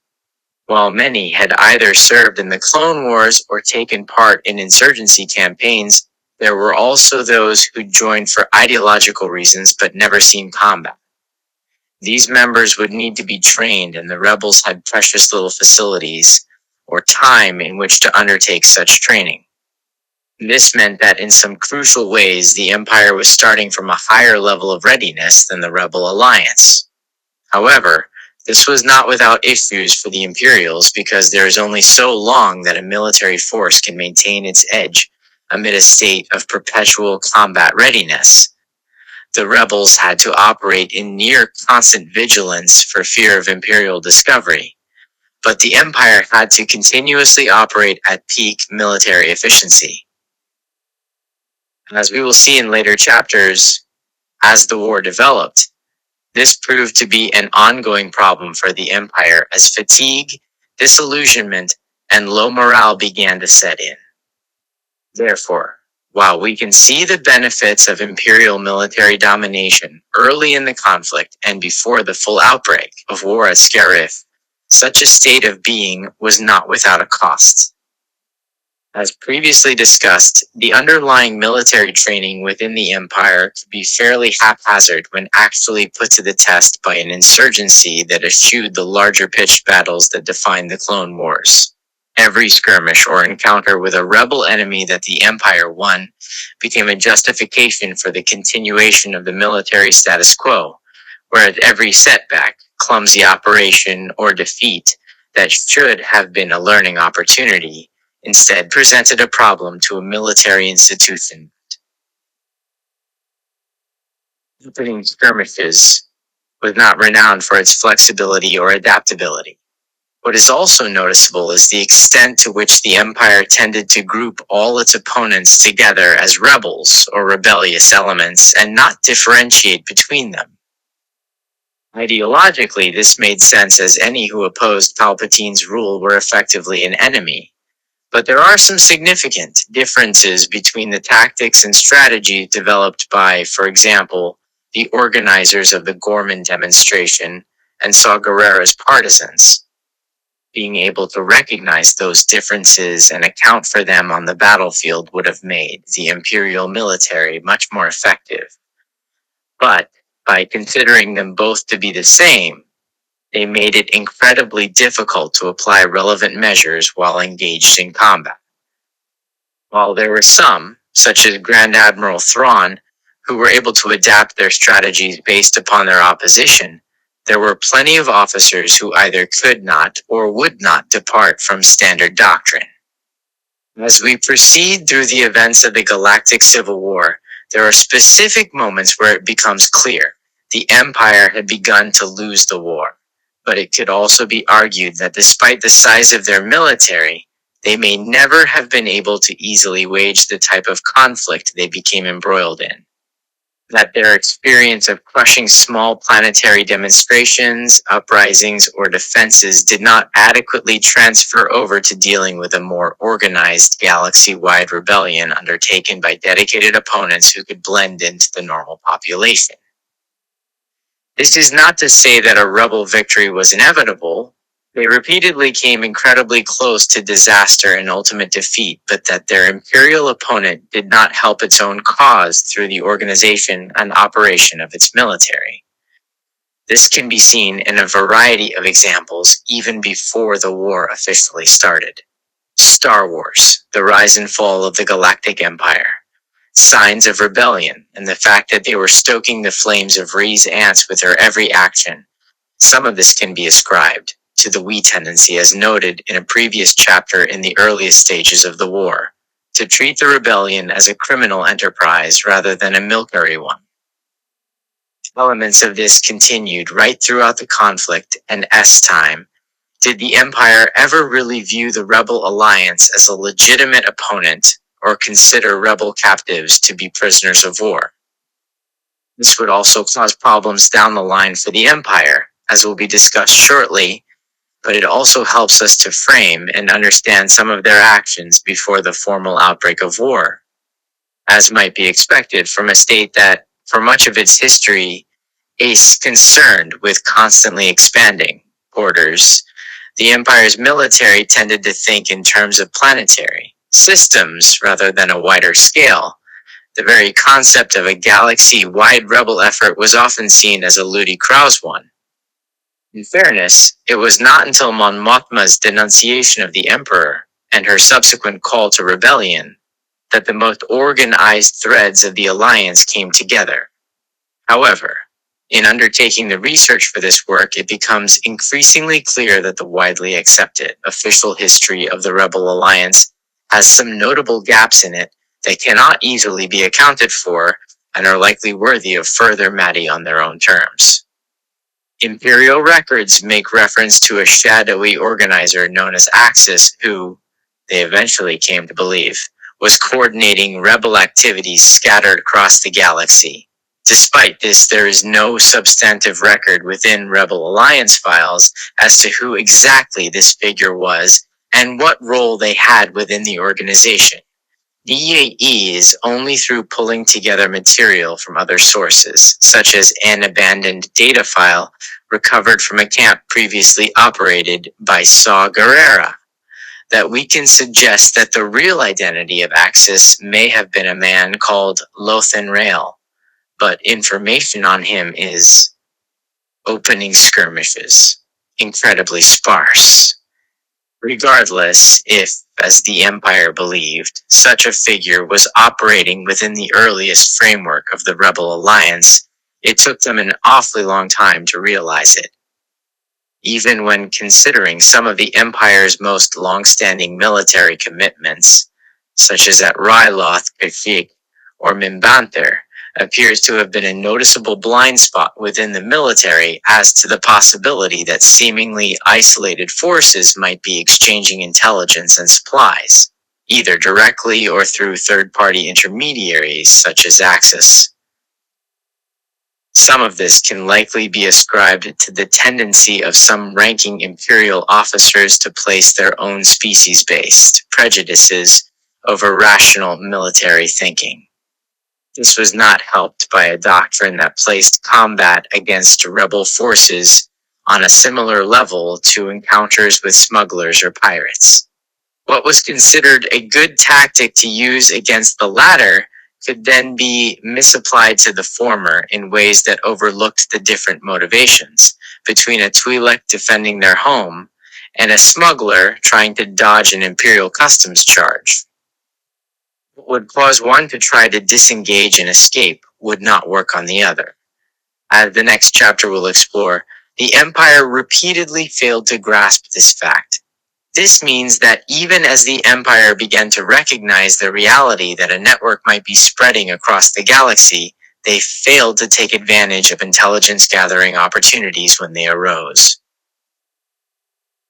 Speaker 1: While many had either served in the Clone Wars or taken part in insurgency campaigns, there were also those who joined for ideological reasons but never seen combat. These members would need to be trained, and the rebels had precious little facilities or time in which to undertake such training. This meant that in some crucial ways, the Empire was starting from a higher level of readiness than the Rebel Alliance. However, this was not without issues for the Imperials because there is only so long that a military force can maintain its edge amid a state of perpetual combat readiness. The rebels had to operate in near constant vigilance for fear of Imperial discovery, but the Empire had to continuously operate at peak military efficiency. As we will see in later chapters, as the war developed, this proved to be an ongoing problem for the Empire as fatigue, disillusionment, and low morale began to set in. Therefore, while we can see the benefits of Imperial military domination early in the conflict and before the full outbreak of war at Scarif, such a state of being was not without a cost. As previously discussed, the underlying military training within the Empire could be fairly haphazard when actually put to the test by an insurgency that eschewed the larger pitched battles that defined the Clone Wars. Every skirmish or encounter with a rebel enemy that the Empire won became a justification for the continuation of the military status quo, whereas every setback, clumsy operation, or defeat that should have been a learning opportunity instead presented a problem to a military institution. Opening skirmishes was not renowned for its flexibility or adaptability. What is also noticeable is the extent to which the Empire tended to group all its opponents together as rebels or rebellious elements and not differentiate between them. Ideologically, this made sense as any who opposed Palpatine's rule were effectively an enemy. But there are some significant differences between the tactics and strategies developed by, for example, the organizers of the Gorman demonstration and Saw Gerrera's partisans. Being able to recognize those differences and account for them on the battlefield would have made the Imperial military much more effective. But by considering them both to be the same, they made it incredibly difficult to apply relevant measures while engaged in combat. While there were some, such as Grand Admiral Thrawn, who were able to adapt their strategies based upon their opposition, there were plenty of officers who either could not or would not depart from standard doctrine. As we proceed through the events of the Galactic Civil War, there are specific moments where it becomes clear the Empire had begun to lose the war. But it could also be argued that despite the size of their military, they may never have been able to easily wage the type of conflict they became embroiled in. That their experience of crushing small planetary demonstrations, uprisings, or defenses did not adequately transfer over to dealing with a more organized galaxy-wide rebellion undertaken by dedicated opponents who could blend into the normal population. This is not to say that a rebel victory was inevitable. They repeatedly came incredibly close to disaster and ultimate defeat, but that their imperial opponent did not help its own cause through the organization and operation of its military. This can be seen in a variety of examples even before the war officially started. Star Wars, the rise and fall of the Galactic Empire. Signs of rebellion, and the fact that they were stoking the flames of Ree's ants with their every action, Some of this can be ascribed to the we tendency, as noted in a previous chapter in the earliest stages of the war, to treat the rebellion as a criminal enterprise rather than a military one. Elements of this continued right throughout the conflict and time. Did the Empire ever really view the Rebel Alliance as a legitimate opponent or consider rebel captives to be prisoners of war? This would also cause problems down the line for the Empire, as will be discussed shortly, but it also helps us to frame and understand some of their actions before the formal outbreak of war, as might be expected from a state that, for much of its history, is concerned with constantly expanding borders. The Empire's military tended to think in terms of planetary systems rather than a wider scale. The very concept of a galaxy-wide rebel effort was often seen as a ludicrous one. In fairness, it was not until Mon Mothma's denunciation of the Emperor and her subsequent call to rebellion that the most organized threads of the alliance came together. However, in undertaking the research for this work, it becomes increasingly clear that the widely accepted official history of the Rebel Alliance has some notable gaps in it that cannot easily be accounted for and are likely worthy of further study on their own terms. Imperial records make reference to a shadowy organizer known as Axis who, they eventually came to believe, was coordinating rebel activities scattered across the galaxy. Despite this, there is no substantive record within Rebel Alliance files as to who exactly this figure was and what role they had within the organization. The EAE is only through pulling together material from other sources, such as an abandoned data file recovered from a camp previously operated by Saw Gerrera, that we can suggest that the real identity of Axis may have been a man called Lothan Rail, but information on him is opening skirmishes, incredibly sparse. Regardless, if, as the Empire believed, such a figure was operating within the earliest framework of the Rebel Alliance, it took them an awfully long time to realize it. Even when considering some of the Empire's most long-standing military commitments, such as at Ryloth, Kashyyyk, or Minbanthir, appears to have been a noticeable blind spot within the military as to the possibility that seemingly isolated forces might be exchanging intelligence and supplies, either directly or through third-party intermediaries such as Axis. Some of this can likely be ascribed to the tendency of some ranking Imperial officers to place their own species-based prejudices over rational military thinking. This was not helped by a doctrine that placed combat against rebel forces on a similar level to encounters with smugglers or pirates. What was considered a good tactic to use against the latter could then be misapplied to the former in ways that overlooked the different motivations between a Twi'lek defending their home and a smuggler trying to dodge an Imperial customs charge. What would cause one to try to disengage and escape would not work on the other. As the next chapter will explore, the Empire repeatedly failed to grasp this fact. This means that even as the Empire began to recognize the reality that a network might be spreading across the galaxy, they failed to take advantage of intelligence gathering opportunities when they arose.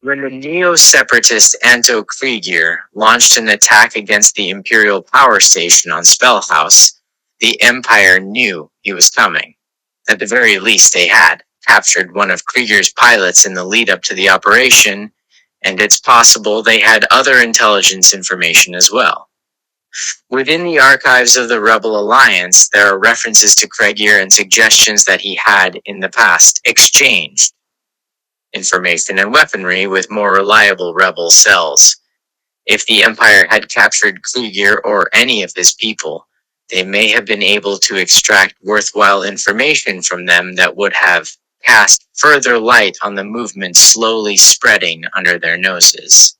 Speaker 1: When the neo-separatist Anto Krieger launched an attack against the Imperial power station on Spellhouse, the Empire knew he was coming. At the very least, they had captured one of Krieger's pilots in the lead-up to the operation, and it's possible they had other intelligence information as well. Within the archives of the Rebel Alliance, there are references to Krieger and suggestions that he had, in the past, exchanged information and weaponry with more reliable rebel cells. If the Empire had captured Krieger or any of his people, they may have been able to extract worthwhile information from them that would have cast further light on the movement slowly spreading under their noses.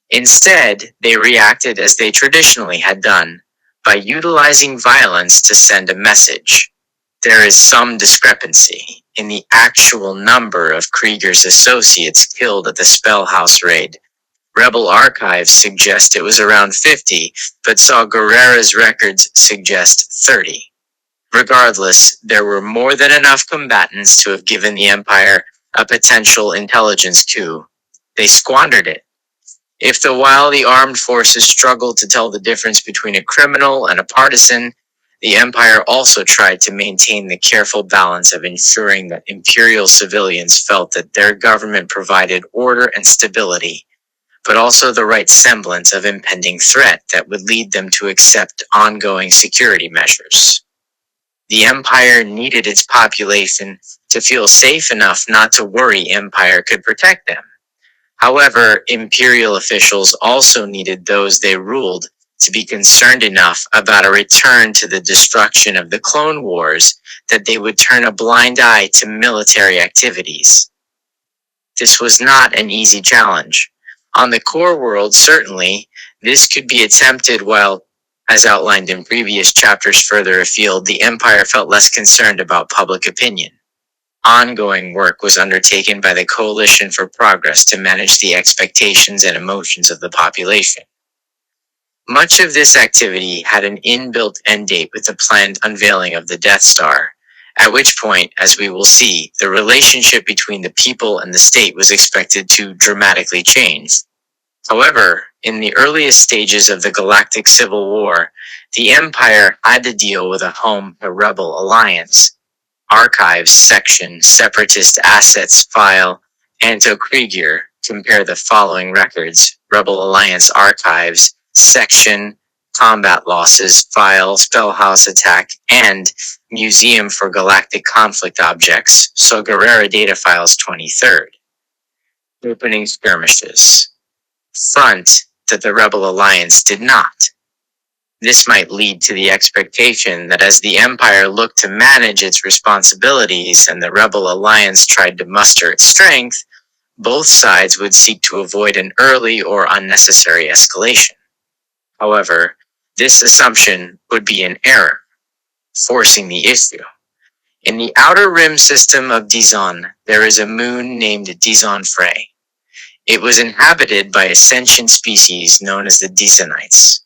Speaker 1: Instead, they reacted as they traditionally had done, by utilizing violence to send a message. There is some discrepancy in the actual number of Krieger's associates killed at the Spellhouse raid. Rebel archives suggest it was around 50, but Saw Gerrera's records suggest 30. Regardless, there were more than enough combatants to have given the Empire a potential intelligence coup. They squandered it. While the armed forces struggled to tell the difference between a criminal and a partisan, the Empire also tried to maintain the careful balance of ensuring that Imperial civilians felt that their government provided order and stability, but also the right semblance of impending threat that would lead them to accept ongoing security measures. The Empire needed its population to feel safe enough not to worry Empire could protect them. However, Imperial officials also needed those they ruled to be concerned enough about a return to the destruction of the Clone Wars that they would turn a blind eye to military activities. This was not an easy challenge. On the core world, certainly, this could be attempted while, as outlined in previous chapters further afield, the Empire felt less concerned about public opinion. Ongoing work was undertaken by the Coalition for Progress to manage the expectations and emotions of the population. Much of this activity had an inbuilt end date with the planned unveiling of the Death Star, at which point, as we will see, the relationship between the people and the state was expected to dramatically change. However, in the earliest stages of the Galactic Civil War, the Empire had to deal with a home to Rebel Alliance. Archives section, Separatist Assets file, Anto Krieger, compare the following records: Rebel Alliance Archives, section, Combat Losses file, Spellhouse Attack, and Museum for Galactic Conflict Objects, Saw Gerrera Data Files 23rd. Opening skirmishes. Front that the Rebel Alliance did not. This might lead to the expectation that as the Empire looked to manage its responsibilities and the Rebel Alliance tried to muster its strength, both sides would seek to avoid an early or unnecessary escalation. However, this assumption would be an error, forcing the issue. In the outer rim system of Dizon, there is a moon named Dizon Frey. It was inhabited by a sentient species known as the Dizonites.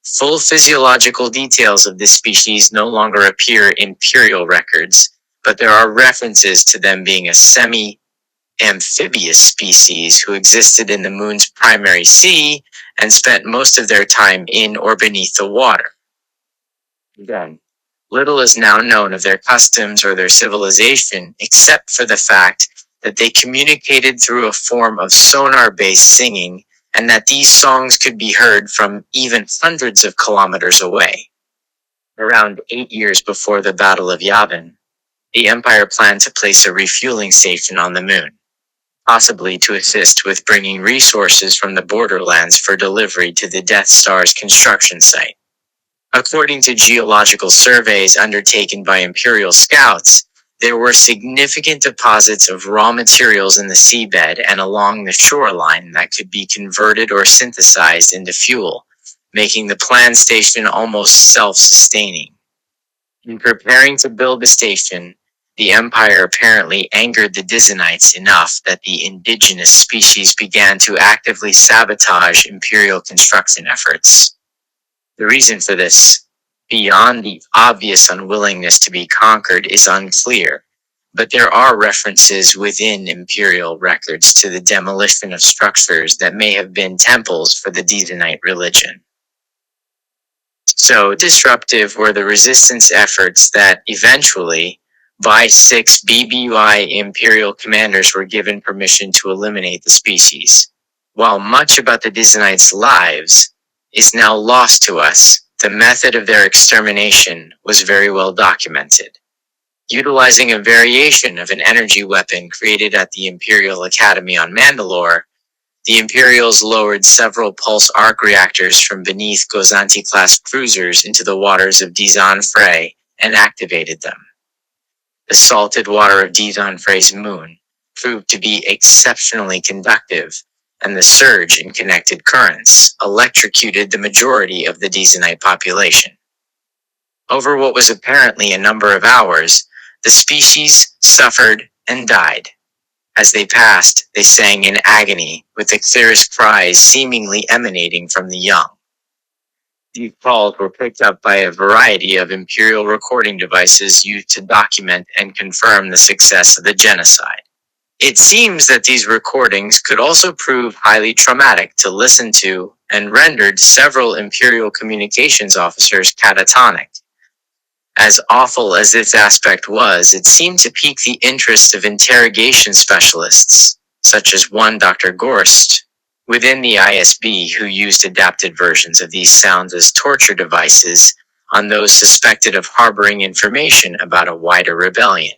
Speaker 1: Full physiological details of this species no longer appear in Imperial records, but there are references to them being a semi-amphibious species who existed in the moon's primary sea and spent most of their time in or beneath the water. Again, little is now known of their customs or their civilization except for the fact that they communicated through a form of sonar-based singing and that these songs could be heard from even hundreds of kilometers away. Around 8 years before the Battle of Yavin, the Empire planned to place a refueling station on the moon, possibly to assist with bringing resources from the borderlands for delivery to the Death Star's construction site. According to geological surveys undertaken by Imperial scouts, there were significant deposits of raw materials in the seabed and along the shoreline that could be converted or synthesized into fuel, making the planned station almost self-sustaining. In preparing to build the station, the Empire apparently angered the Dizonites enough that the indigenous species began to actively sabotage Imperial construction efforts. The reason for this, beyond the obvious unwillingness to be conquered, is unclear, but there are references within Imperial records to the demolition of structures that may have been temples for the Dizonite religion. So disruptive were the resistance efforts that eventually, by 6 BBY Imperial commanders were given permission to eliminate the species. While much about the Dizonites' lives is now lost to us, the method of their extermination was very well documented. Utilizing a variation of an energy weapon created at the Imperial Academy on Mandalore, the Imperials lowered several pulse arc reactors from beneath Gozanti-class cruisers into the waters of Dizon Frey and activated them. The salted water of Dizon Frey's moon proved to be exceptionally conductive, and the surge in connected currents electrocuted the majority of the Dizonite population. Over what was apparently a number of hours, the species suffered and died. As they passed, they sang in agony, with the clearest cries seemingly emanating from the young. These calls were picked up by a variety of imperial recording devices used to document and confirm the success of the genocide. It seems that these recordings could also prove highly traumatic to listen to and rendered several imperial communications officers catatonic. As awful as this aspect was, it seemed to pique the interest of interrogation specialists, such as one Dr. Gorst, within the ISB, who used adapted versions of these sounds as torture devices on those suspected of harboring information about a wider rebellion.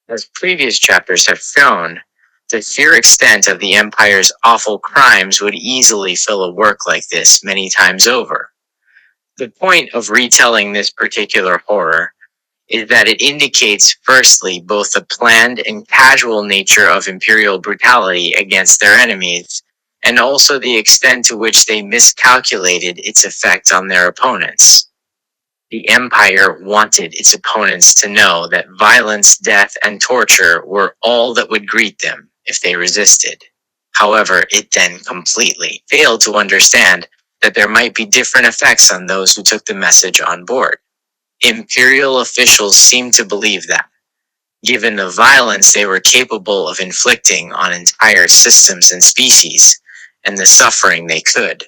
Speaker 1: As previous chapters have shown, the sheer extent of the Empire's awful crimes would easily fill a work like this many times over. The point of retelling this particular horror is that it indicates, firstly, both the planned and casual nature of imperial brutality against their enemies, and also the extent to which they miscalculated its effect on their opponents. The Empire wanted its opponents to know that violence, death, and torture were all that would greet them if they resisted. However, it then completely failed to understand that there might be different effects on those who took the message on board. Imperial officials seemed to believe that, given the violence they were capable of inflicting on entire systems and species, and the suffering they could,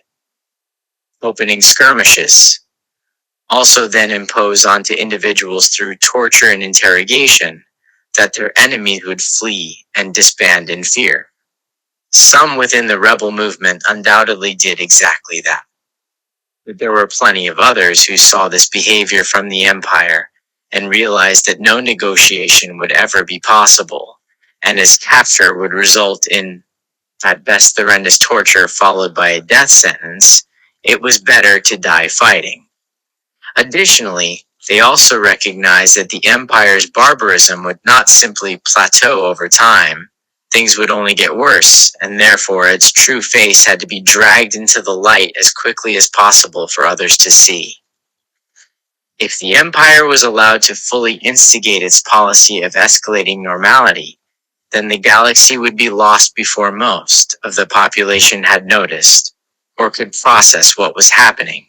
Speaker 1: opening skirmishes, also then impose onto individuals through torture and interrogation, that their enemies would flee and disband in fear. Some within the rebel movement undoubtedly did exactly that. But there were plenty of others who saw this behavior from the Empire and realized that no negotiation would ever be possible, and as capture would result in, at best, horrendous torture followed by a death sentence, it was better to die fighting. Additionally, they also recognized that the Empire's barbarism would not simply plateau over time. Things would only get worse, and therefore its true face had to be dragged into the light as quickly as possible for others to see. If the Empire was allowed to fully instigate its policy of escalating normality, then the galaxy would be lost before most of the population had noticed, or could process what was happening.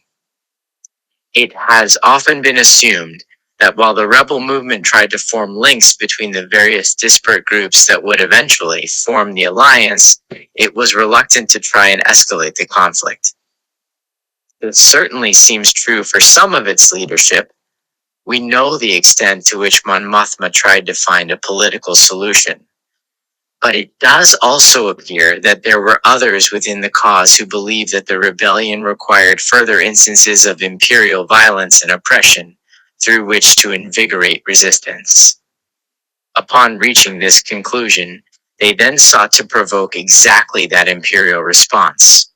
Speaker 1: It has often been assumed that while the rebel movement tried to form links between the various disparate groups that would eventually form the alliance, it was reluctant to try and escalate the conflict. This certainly seems true for some of its leadership. We know the extent to which Mon Mothma tried to find a political solution. But it does also appear that there were others within the cause who believed that the rebellion required further instances of imperial violence and oppression through which to invigorate resistance. Upon reaching this conclusion, they then sought to provoke exactly that imperial response.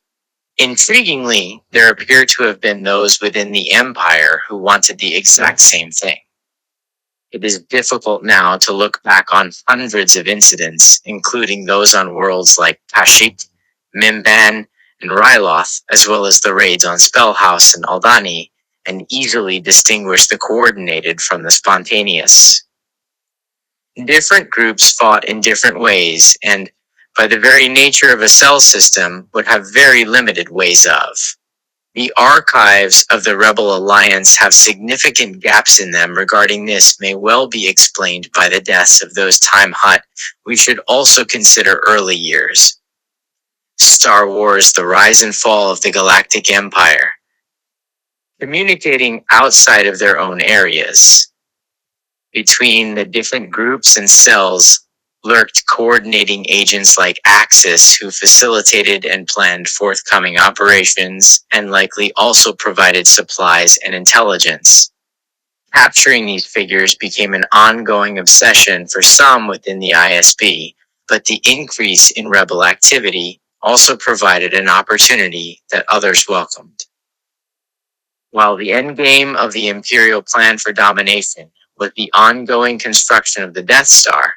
Speaker 1: Intriguingly, there appear to have been those within the Empire who wanted the exact same thing. It is difficult now to look back on hundreds of incidents, including those on worlds like Kashyyyk, Mimban, and Ryloth, as well as the raids on Spellhouse and Aldani, and easily distinguish the coordinated from the spontaneous. Different groups fought in different ways, and, by the very nature of a cell system, would have very limited ways of. The archives of the Rebel Alliance have significant gaps in them regarding this may well be explained by the deaths of those time hut. We should also consider early years. Star Wars: The Rise and Fall of the Galactic Empire. Communicating outside of their own areas. Between the different groups and cells lurked coordinating agents like Axis, who facilitated and planned forthcoming operations and likely also provided supplies and intelligence. Capturing these figures became an ongoing obsession for some within the ISB, but the increase in rebel activity also provided an opportunity that others welcomed. While the endgame of the Imperial plan for domination was the ongoing construction of the Death Star,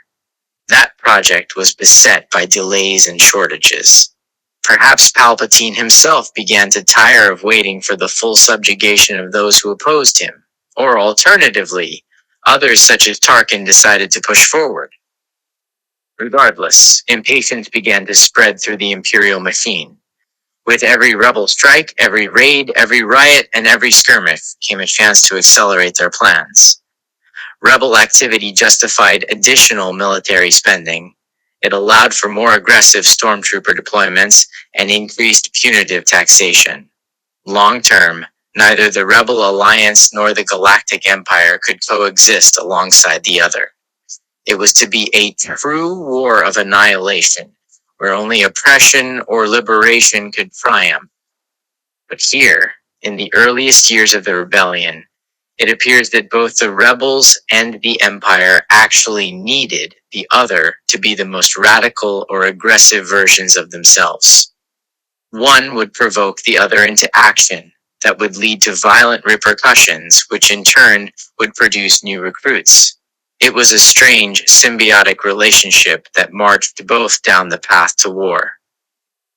Speaker 1: that project was beset by delays and shortages. Perhaps Palpatine himself began to tire of waiting for the full subjugation of those who opposed him. Or alternatively, others such as Tarkin decided to push forward. Regardless, impatience began to spread through the Imperial machine. With every rebel strike, every raid, every riot, and every skirmish came a chance to accelerate their plans. Rebel activity justified additional military spending. It allowed for more aggressive stormtrooper deployments and increased punitive taxation. Long term, neither the Rebel Alliance nor the Galactic Empire could coexist alongside the other. It was to be a true war of annihilation, where only oppression or liberation could triumph. But here, in the earliest years of the rebellion, it appears that both the rebels and the Empire actually needed the other to be the most radical or aggressive versions of themselves. One would provoke the other into action that would lead to violent repercussions, which in turn would produce new recruits. It was a strange, symbiotic relationship that marched both down the path to war.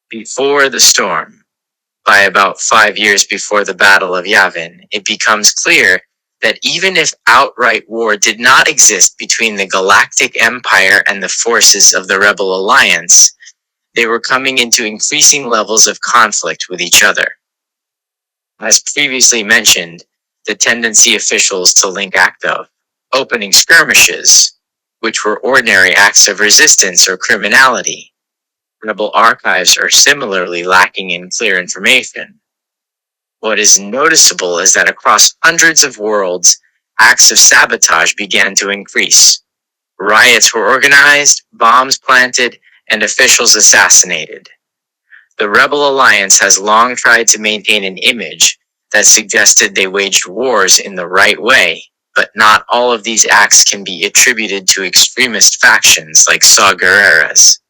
Speaker 1: Before the storm, by about 5 years before the Battle of Yavin, it becomes clear that even if outright war did not exist between the Galactic Empire and the forces of the Rebel Alliance, they were coming into increasing levels of conflict with each other. As previously mentioned, the tendency officials to link act of opening skirmishes, which were ordinary acts of resistance or criminality. Rebel archives are similarly lacking in clear information. What is noticeable is that across hundreds of worlds, acts of sabotage began to increase. Riots were organized, bombs planted, and officials assassinated. The Rebel Alliance has long tried to maintain an image that suggested they waged wars in the right way, but not all of these acts can be attributed to extremist factions like Saw Gerrera's.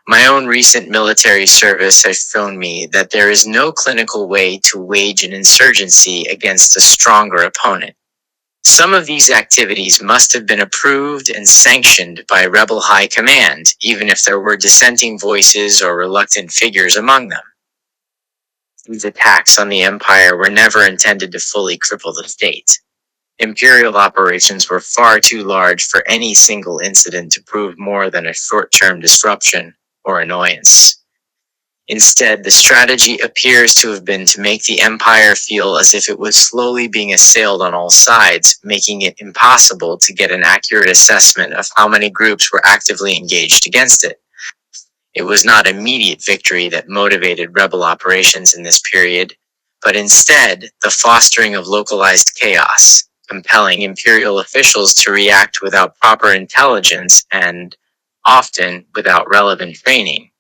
Speaker 1: My own recent military service has shown me that there is no clinical way to wage an insurgency against a stronger opponent. Some of these activities must have been approved and sanctioned by Rebel High Command, even if there were dissenting voices or reluctant figures among them. These attacks on the Empire were never intended to fully cripple the state. Imperial operations were far too large for any single incident to prove more than a short-term disruption or annoyance. Instead, the strategy appears to have been to make the Empire feel as if it was slowly being assailed on all sides, making it impossible to get an accurate assessment of how many groups were actively engaged against it. It was not immediate victory that motivated rebel operations in this period, but instead the fostering of localized chaos, compelling Imperial officials to react without proper intelligence and, often, without relevant training.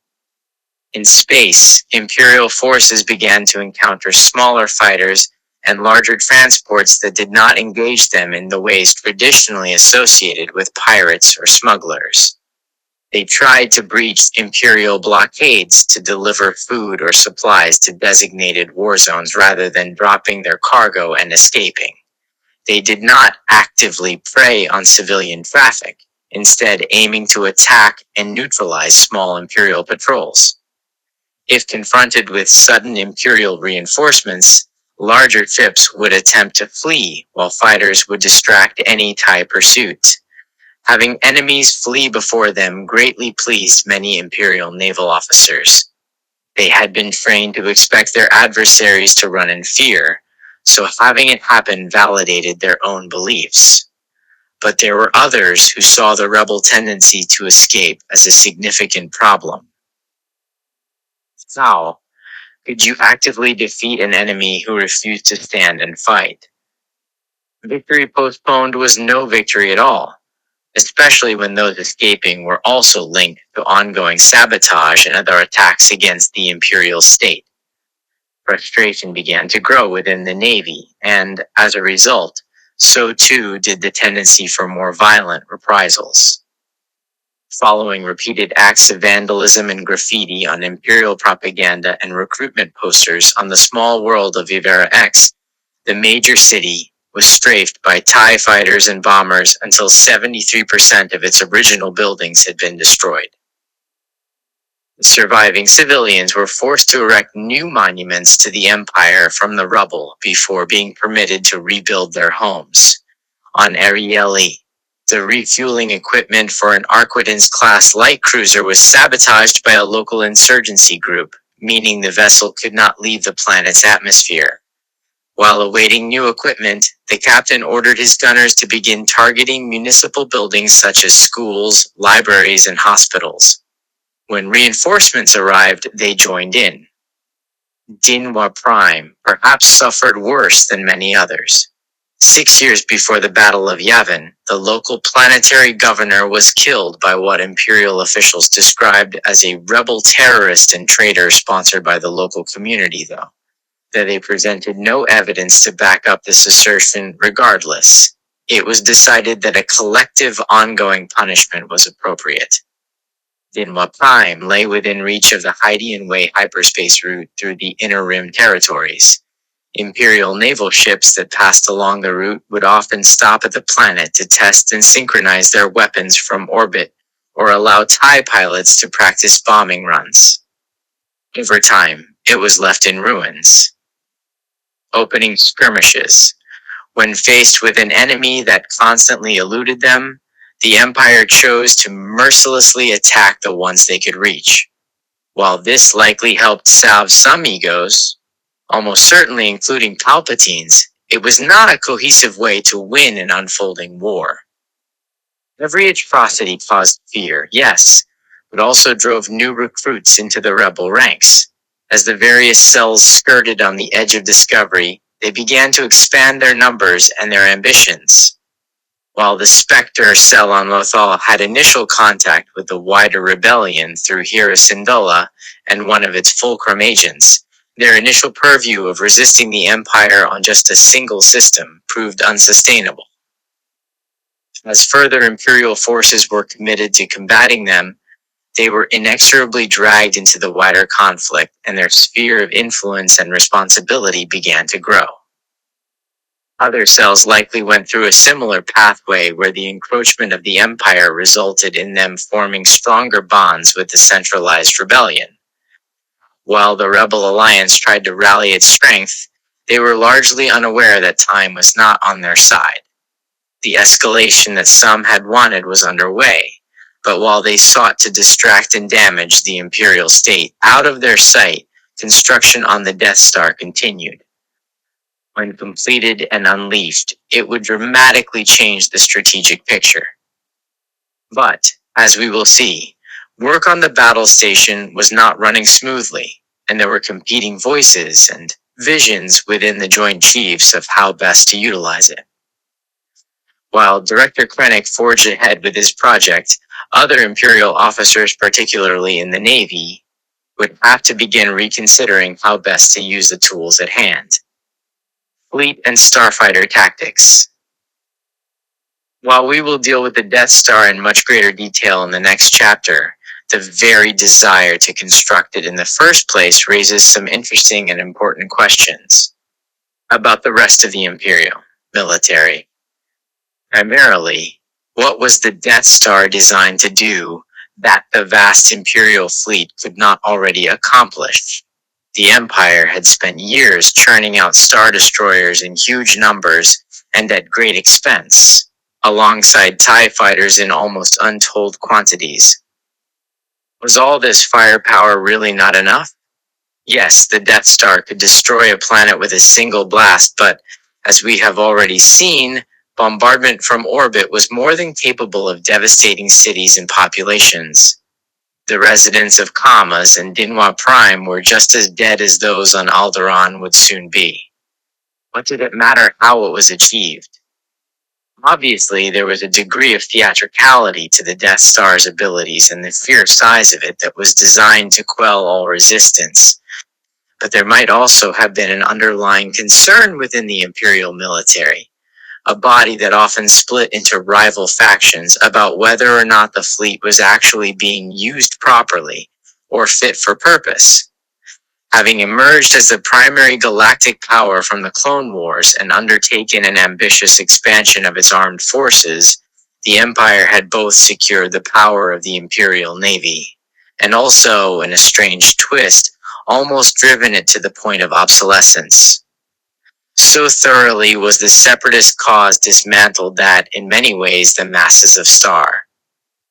Speaker 1: In space, Imperial forces began to encounter smaller fighters and larger transports that did not engage them in the ways traditionally associated with pirates or smugglers. They tried to breach Imperial blockades to deliver food or supplies to designated war zones rather than dropping their cargo and escaping. They did not actively prey on civilian traffic, instead aiming to attack and neutralize small Imperial patrols. If confronted with sudden Imperial reinforcements, larger ships would attempt to flee, while fighters would distract any TIE pursuit. Having enemies flee before them greatly pleased many Imperial naval officers. They had been trained to expect their adversaries to run in fear, so having it happen validated their own beliefs. But there were others who saw the rebel tendency to escape as a significant problem. How could you actively defeat an enemy who refused to stand and fight? Victory postponed was no victory at all, especially when those escaping were also linked to ongoing sabotage and other attacks against the imperial state. Frustration began to grow within the Navy, and, as a result, so too did the tendency for more violent reprisals. Following repeated acts of vandalism and graffiti on imperial propaganda and recruitment posters on the small world of Vivera X, the major city was strafed by TIE fighters and bombers until 73% of its original buildings had been destroyed. The surviving civilians were forced to erect new monuments to the Empire from the rubble before being permitted to rebuild their homes. On Arieli, the refueling equipment for an Arquitens-class light cruiser was sabotaged by a local insurgency group, meaning the vessel could not leave the planet's atmosphere. While awaiting new equipment, the captain ordered his gunners to begin targeting municipal buildings such as schools, libraries, and hospitals. When reinforcements arrived, they joined in. Dinwa Prime perhaps suffered worse than many others. 6 years before the Battle of Yavin, the local planetary governor was killed by what imperial officials described as a rebel terrorist and traitor sponsored by the local community, though they presented no evidence to back up this assertion regardless. It was decided that a collective ongoing punishment was appropriate. Dinwa Prime lay within reach of the Hydian Way hyperspace route through the Inner Rim territories. Imperial naval ships that passed along the route would often stop at the planet to test and synchronize their weapons from orbit, or allow TIE pilots to practice bombing runs. Over time, it was left in ruins. Opening skirmishes. When faced with an enemy that constantly eluded them, the Empire chose to mercilessly attack the ones they could reach. While this likely helped salve some egos, almost certainly including Palpatine's, it was not a cohesive way to win an unfolding war. Every atrocity caused fear, yes, but also drove new recruits into the rebel ranks. As the various cells skirted on the edge of discovery, they began to expand their numbers and their ambitions. While the Spectre cell on Lothal had initial contact with the wider rebellion through Hera Syndulla and one of its fulcrum agents, their initial purview of resisting the Empire on just a single system proved unsustainable. As further Imperial forces were committed to combating them, they were inexorably dragged into the wider conflict, and their sphere of influence and responsibility began to grow. Other cells likely went through a similar pathway where the encroachment of the Empire resulted in them forming stronger bonds with the centralized rebellion. While the Rebel Alliance tried to rally its strength, they were largely unaware that time was not on their side. The escalation that some had wanted was underway, but while they sought to distract and damage the Imperial state out of their sight, construction on the Death Star continued. When completed and unleashed, it would dramatically change the strategic picture. But, as we will see, work on the battle station was not running smoothly, and there were competing voices and visions within the Joint Chiefs of how best to utilize it. While Director Krennic forged ahead with his project, other Imperial officers, particularly in the Navy, would have to begin reconsidering how best to use the tools at hand. Fleet and Starfighter Tactics. While we will deal with the Death Star in much greater detail in the next chapter, the very desire to construct it in the first place raises some interesting and important questions about the rest of the Imperial military. Primarily, what was the Death Star designed to do that the vast Imperial fleet could not already accomplish? The Empire had spent years churning out Star Destroyers in huge numbers and at great expense, alongside TIE fighters in almost untold quantities. Was all this firepower really not enough? Yes, the Death Star could destroy a planet with a single blast, but, as we have already seen, bombardment from orbit was more than capable of devastating cities and populations. The residents of Kamas and Dinwa Prime were just as dead as those on Alderaan would soon be. What did it matter how it was achieved? Obviously, there was a degree of theatricality to the Death Star's abilities and the sheer size of it that was designed to quell all resistance. But there might also have been an underlying concern within the Imperial military, a body that often split into rival factions about whether or not the fleet was actually being used properly or fit for purpose. Having emerged as the primary galactic power from the Clone Wars and undertaken an ambitious expansion of its armed forces, the Empire had both secured the power of the Imperial Navy. and also, in a strange twist, almost driven it to the point of obsolescence. So thoroughly was the separatist cause dismantled that, in many ways, the masses of Star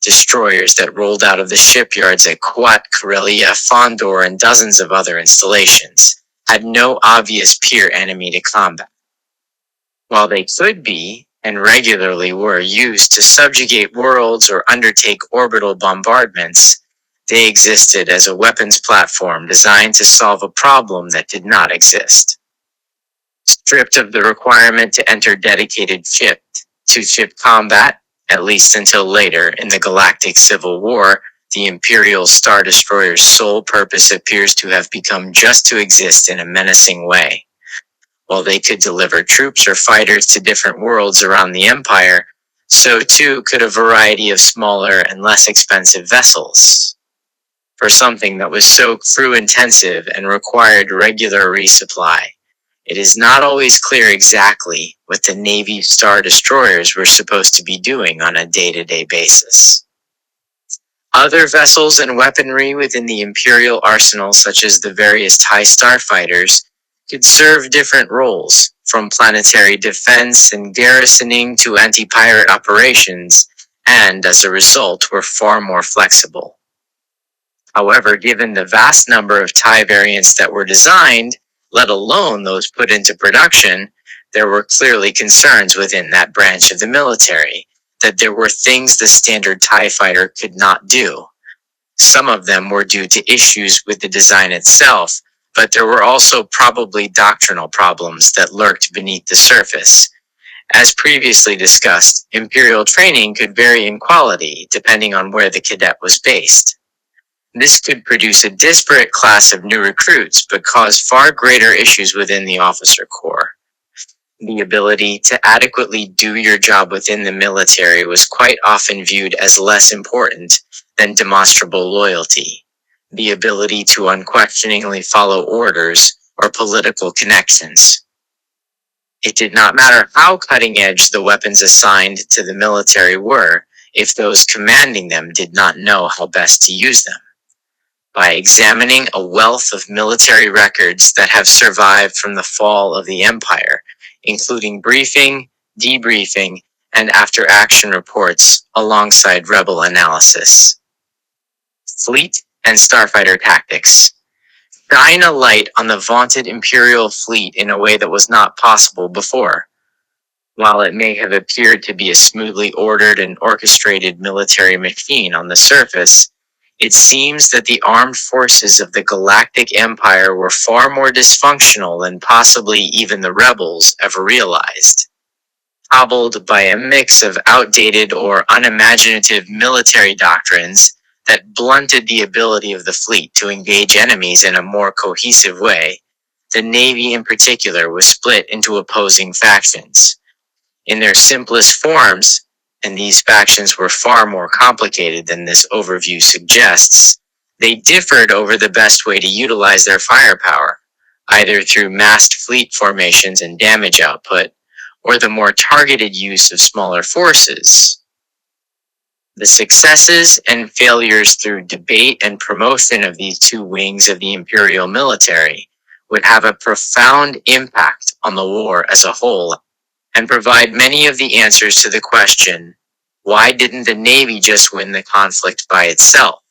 Speaker 1: destroyers that rolled out of the shipyards at Kuwait, Karelia, Fondor, and dozens of other installations had no obvious peer enemy to combat. While they could be, and regularly were, used to subjugate worlds or undertake orbital bombardments, they existed as a weapons platform designed to solve a problem that did not exist. Stripped of the requirement to enter dedicated ship-to-ship combat, at least until later in the Galactic Civil War, the Imperial Star Destroyer's sole purpose appears to have become just to exist in a menacing way. While they could deliver troops or fighters to different worlds around the Empire, so too could a variety of smaller and less expensive vessels. For something that was so crew-intensive and required regular resupply, it is not always clear exactly what the Navy Star Destroyers were supposed to be doing on a day-to-day basis. Other vessels and weaponry within the Imperial arsenal, such as the various TIE starfighters, could serve different roles, from planetary defense and garrisoning to anti-pirate operations, and as a result were far more flexible. However, given the vast number of TIE variants that were designed, let alone those put into production, there were clearly concerns within that branch of the military that there were things the standard TIE fighter could not do. Some of them were due to issues with the design itself, but there were also probably doctrinal problems that lurked beneath the surface. As previously discussed, Imperial training could vary in quality depending on where the cadet was based. This could produce a disparate class of new recruits, but cause far greater issues within the officer corps. The ability to adequately do your job within the military was quite often viewed as less important than demonstrable loyalty, the ability to unquestioningly follow orders or political connections. It did not matter how cutting-edge the weapons assigned to the military were if those commanding them did not know how best to use them. By examining a wealth of military records that have survived from the fall of the Empire, including briefing, debriefing, and after-action reports alongside rebel analysis. Fleet and starfighter tactics. Shine a light on the vaunted Imperial fleet in a way that was not possible before. While it may have appeared to be a smoothly ordered and orchestrated military machine on the surface, it seems that the armed forces of the Galactic Empire were far more dysfunctional than possibly even the rebels ever realized. Hobbled by a mix of outdated or unimaginative military doctrines that blunted the ability of the fleet to engage enemies in a more cohesive way, the Navy in particular was split into opposing factions. In their simplest forms, and these factions were far more complicated than this overview suggests, they differed over the best way to utilize their firepower, either through massed fleet formations and damage output, or the more targeted use of smaller forces. The successes and failures through debate and promotion of these two wings of the imperial military would have a profound impact on the war as a whole, and provide many of the answers to the question, why didn't the Navy just win the conflict by itself?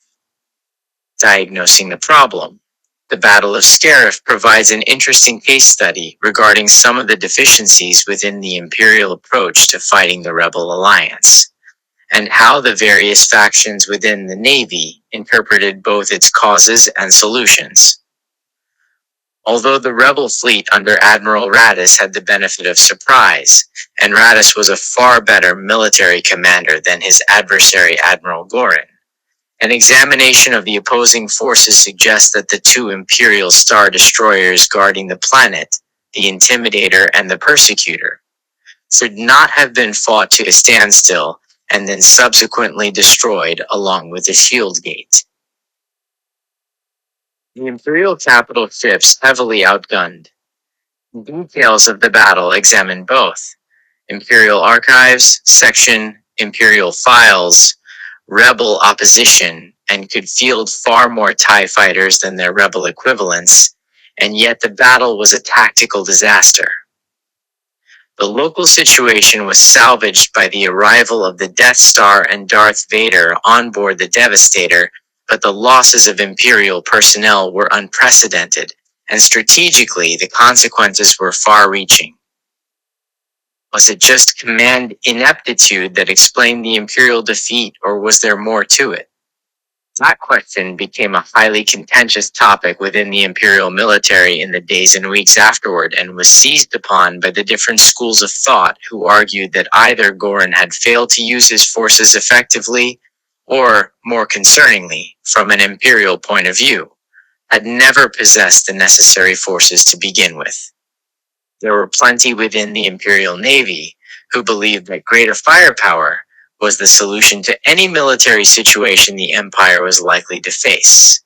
Speaker 1: Diagnosing the problem. The Battle of Scarif provides an interesting case study regarding some of the deficiencies within the Imperial approach to fighting the Rebel Alliance, and how the various factions within the Navy interpreted both its causes and solutions. Although the rebel fleet under Admiral Raddus had the benefit of surprise, and Raddus was a far better military commander than his adversary Admiral Gorin, an examination of the opposing forces suggests that the two Imperial Star Destroyers guarding the planet, the Intimidator and the Persecutor, should not have been fought to a standstill and then subsequently destroyed along with the Shield Gate. The Imperial capital ships heavily outgunned. Details of the battle examine both Imperial Archives, Section, Imperial Files, Rebel Opposition, and could field far more TIE fighters than their rebel equivalents, and yet the battle was a tactical disaster. The local situation was salvaged by the arrival of the Death Star and Darth Vader on board the Devastator, but the losses of Imperial personnel were unprecedented, and strategically the consequences were far-reaching. Was it just command ineptitude that explained the Imperial defeat, or was there more to it? That question became a highly contentious topic within the Imperial military in the days and weeks afterward, and was seized upon by the different schools of thought who argued that either Gorin had failed to use his forces effectively, or, more concerningly, from an Imperial point of view, had never possessed the necessary forces to begin with. There were plenty within the Imperial Navy who believed that greater firepower was the solution to any military situation the Empire was likely to face.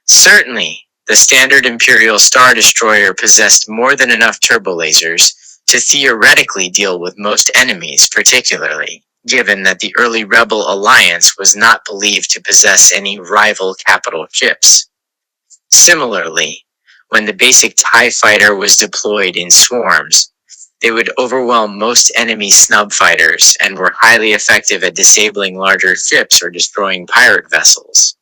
Speaker 1: Certainly, the standard Imperial Star Destroyer possessed more than enough turbolasers to theoretically deal with most enemies, particularly given that the early Rebel Alliance was not believed to possess any rival capital ships. Similarly, when the basic TIE fighter was deployed in swarms, they would overwhelm most enemy snub fighters and were highly effective at disabling larger ships or destroying pirate vessels.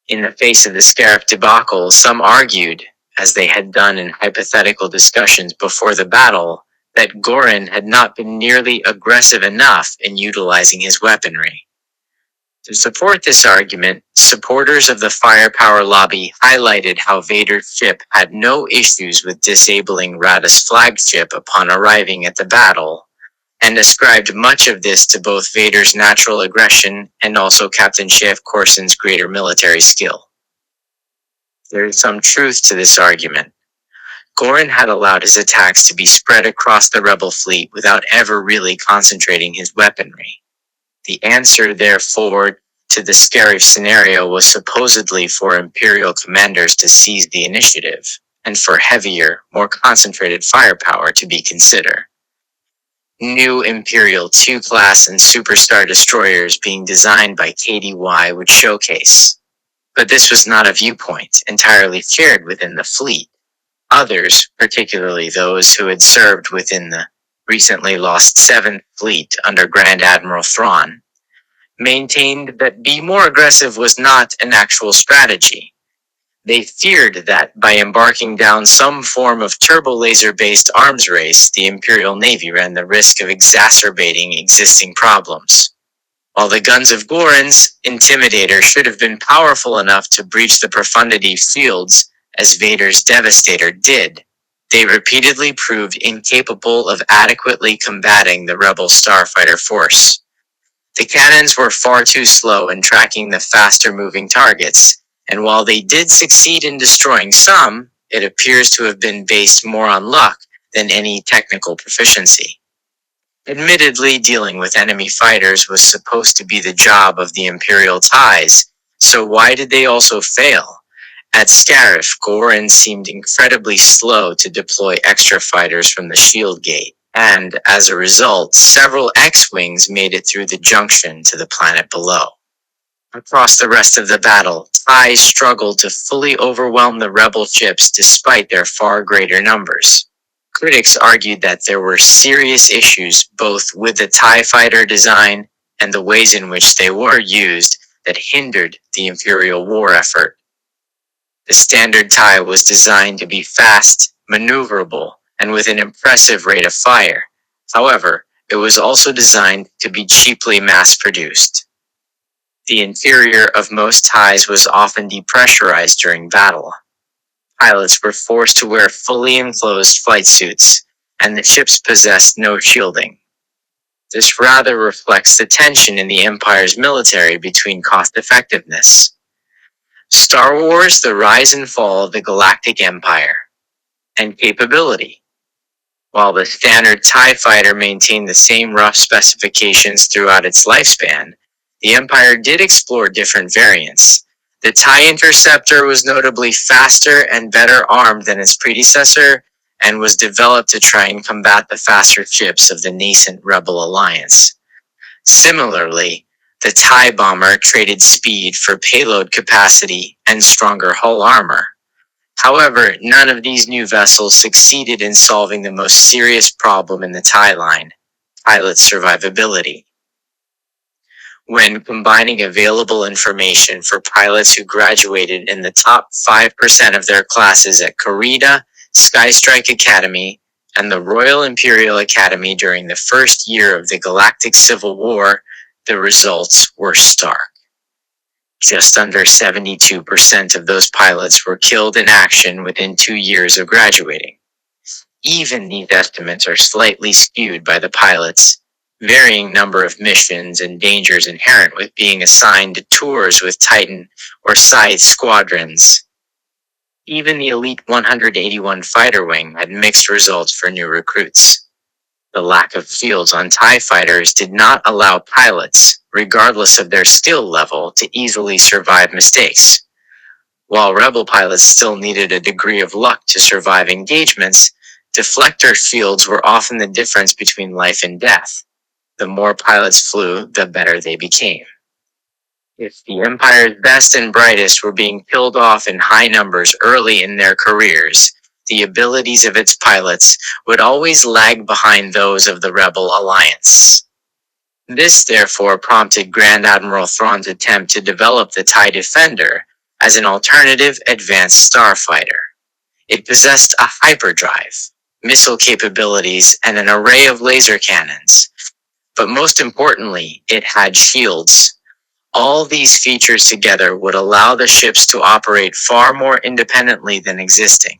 Speaker 1: In the face of the Scarif debacle, some argued, as they had done in hypothetical discussions before the battle, that Gorin had not been nearly aggressive enough in utilizing his weaponry. To support this argument, supporters of the firepower lobby highlighted how Vader's ship had no issues with disabling Rada's flagship upon arriving at the battle, and ascribed much of this to both Vader's natural aggression and also Captain Sheev Corson's greater military skill. There is some truth to this argument. Gorin had allowed his attacks to be spread across the Rebel fleet without ever really concentrating his weaponry. The answer, therefore, to the Scarif scenario was supposedly for Imperial commanders to seize the initiative, and for heavier, more concentrated firepower to be considered. New Imperial II-class and Superstar destroyers being designed by KDY would showcase. But this was not a viewpoint entirely shared within the fleet. Others, particularly those who had served within the recently lost 7th Fleet under Grand Admiral Thrawn, maintained that be more aggressive was not an actual strategy. They feared that by embarking down some form of turbo-laser-based arms race, the Imperial Navy ran the risk of exacerbating existing problems. While the guns of Gorin's Intimidator should have been powerful enough to breach the profundity fields, as Vader's Devastator did, they repeatedly proved incapable of adequately combating the Rebel starfighter force. The cannons were far too slow in tracking the faster-moving targets, and while they did succeed in destroying some, it appears to have been based more on luck than any technical proficiency. Admittedly, dealing with enemy fighters was supposed to be the job of the Imperial TIEs, so why did they also fail? At Scarif, Gorin seemed incredibly slow to deploy extra fighters from the shield gate, and, as a result, several X-Wings made it through the junction to the planet below. Across the rest of the battle, TIEs struggled to fully overwhelm the Rebel ships despite their far greater numbers. Critics argued that there were serious issues both with the TIE fighter design and the ways in which they were used that hindered the Imperial war effort. The standard TIE was designed to be fast, maneuverable, and with an impressive rate of fire. However, it was also designed to be cheaply mass-produced. The interior of most TIEs was often depressurized during battle. Pilots were forced to wear fully enclosed flight suits, and the ships possessed no shielding. This rather reflects the tension in the Empire's military between cost-effectiveness. Star Wars: The Rise and Fall of the Galactic Empire, and capability. While the standard TIE fighter maintained the same rough specifications throughout its lifespan, the Empire did explore different variants. The TIE Interceptor was notably faster and better armed than its predecessor, and was developed to try and combat the faster ships of the nascent Rebel Alliance. Similarly, The TIE bomber traded speed for payload capacity and stronger hull armor. However, none of these new vessels succeeded in solving the most serious problem in the TIE line: pilot survivability. When combining available information for pilots who graduated in the top 5% of their classes at Corita, Skystrike Academy, and the Royal Imperial Academy during the first year of the Galactic Civil War, the results were stark. Just under 72% of those pilots were killed in action within 2 years of graduating. Even these estimates are slightly skewed by the pilots' varying number of missions and dangers inherent with being assigned to tours with Titan or Scythe squadrons. Even the Elite 181 Fighter Wing had mixed results for new recruits. The lack of fields on TIE fighters did not allow pilots, regardless of their skill level, to easily survive mistakes. While Rebel pilots still needed a degree of luck to survive engagements, deflector fields were often the difference between life and death. The more pilots flew, the better they became. If the Empire's best and brightest were being killed off in high numbers early in their careers, the abilities of its pilots would always lag behind those of the Rebel Alliance. This therefore prompted Grand Admiral Thrawn's attempt to develop the TIE Defender as an alternative advanced starfighter. It possessed a hyperdrive, missile capabilities, and an array of laser cannons. But most importantly, it had shields. All these features together would allow the ships to operate far more independently than existing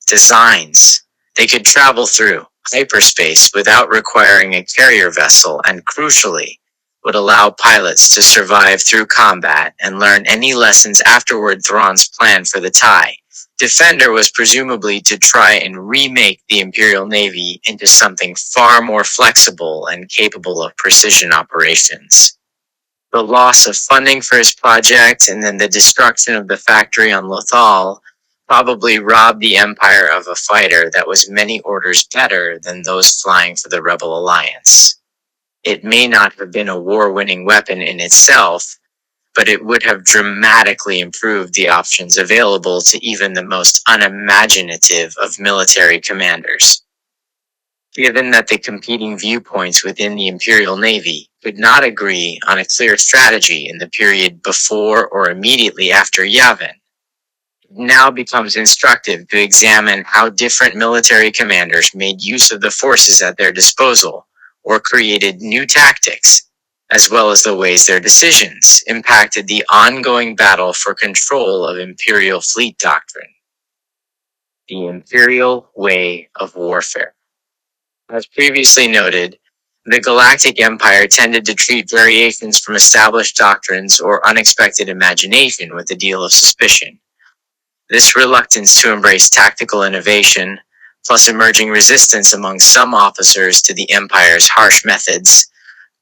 Speaker 1: designs. They could travel through hyperspace without requiring a carrier vessel, and crucially, would allow pilots to survive through combat and learn any lessons afterward. Thrawn's plan for the TIE Defender was presumably to try and remake the Imperial Navy into something far more flexible and capable of precision operations. The loss of funding for his project and then the destruction of the factory on Lothal probably robbed the Empire of a fighter that was many orders better than those flying for the Rebel Alliance. It may not have been a war-winning weapon in itself, but it would have dramatically improved the options available to even the most unimaginative of military commanders. Given that the competing viewpoints within the Imperial Navy could not agree on a clear strategy in the period before or immediately after Yavin, it now becomes instructive to examine how different military commanders made use of the forces at their disposal or created new tactics, as well as the ways their decisions impacted the ongoing battle for control of Imperial fleet doctrine. The Imperial Way of Warfare. As previously noted, the Galactic Empire tended to treat variations from established doctrines or unexpected imagination with a deal of suspicion. This reluctance to embrace tactical innovation, plus emerging resistance among some officers to the Empire's harsh methods,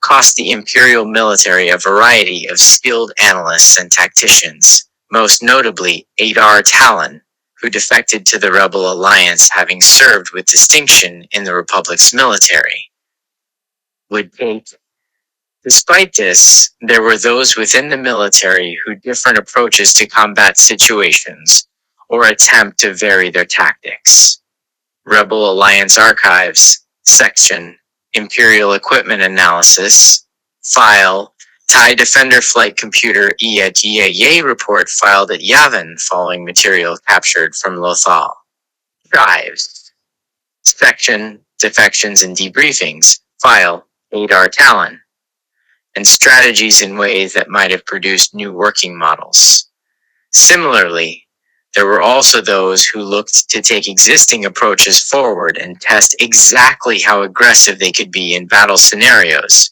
Speaker 1: cost the Imperial military a variety of skilled analysts and tacticians, most notably Adar Talon, who defected to the Rebel Alliance having served with distinction in the Republic's military. Despite this, there were those within the military who different approaches to combat situations or attempt to vary their tactics. Rebel Alliance Archives, Section, Imperial Equipment Analysis, File, TIE Defender Flight Computer EA report filed at Yavin following material captured from Lothal. Drives, Section, Defections and Debriefings, File, Adar Talon, and strategies in ways that might have produced new working models. Similarly, there were also those who looked to take existing approaches forward and test exactly how aggressive they could be in battle scenarios.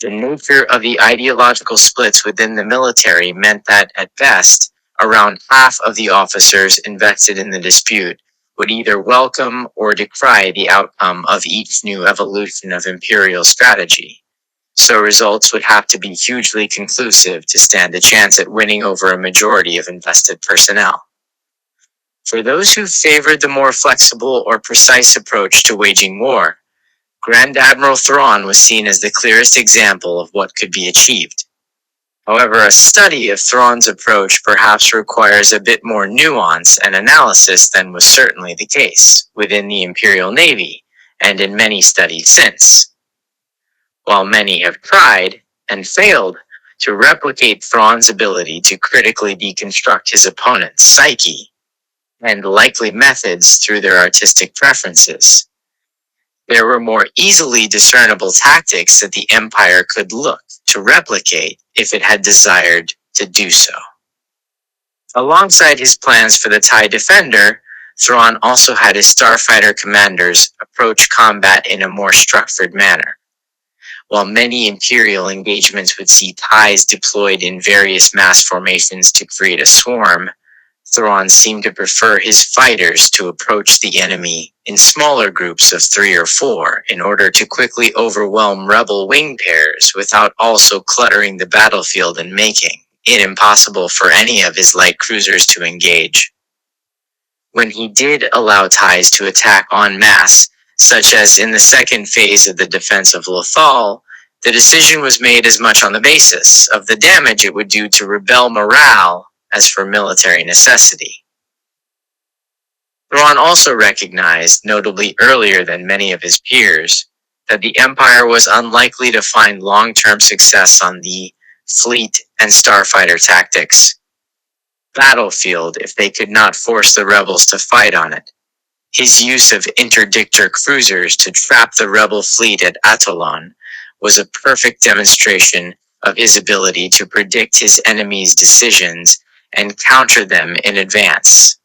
Speaker 1: The nature of the ideological splits within the military meant that, at best, around half of the officers invested in the dispute would either welcome or decry the outcome of each new evolution of imperial strategy. So results would have to be hugely conclusive to stand a chance at winning over a majority of invested personnel. For those who favored the more flexible or precise approach to waging war, Grand Admiral Thrawn was seen as the clearest example of what could be achieved. However, a study of Thrawn's approach perhaps requires a bit more nuance and analysis than was certainly the case within the Imperial Navy and in many studies since. While many have tried and failed to replicate Thrawn's ability to critically deconstruct his opponent's psyche and likely methods through their artistic preferences, there were more easily discernible tactics that the Empire could look to replicate if it had desired to do so. Alongside his plans for the TIE Defender, Thrawn also had his starfighter commanders approach combat in a more structured manner. While many Imperial engagements would see TIEs deployed in various mass formations to create a swarm, Thrawn seemed to prefer his fighters to approach the enemy in smaller groups of 3 or 4 in order to quickly overwhelm rebel wing pairs without also cluttering the battlefield and making it impossible for any of his light cruisers to engage. When he did allow TIEs to attack en masse, such as in the second phase of the defense of Lothal, the decision was made as much on the basis of the damage it would do to rebel morale as for military necessity. Thrawn also recognized, notably earlier than many of his peers, that the Empire was unlikely to find long-term success on the fleet and starfighter tactics battlefield if they could not force the rebels to fight on it. His use of interdictor cruisers to trap the rebel fleet at Atollon was a perfect demonstration of his ability to predict his enemy's decisions and counter them in advance.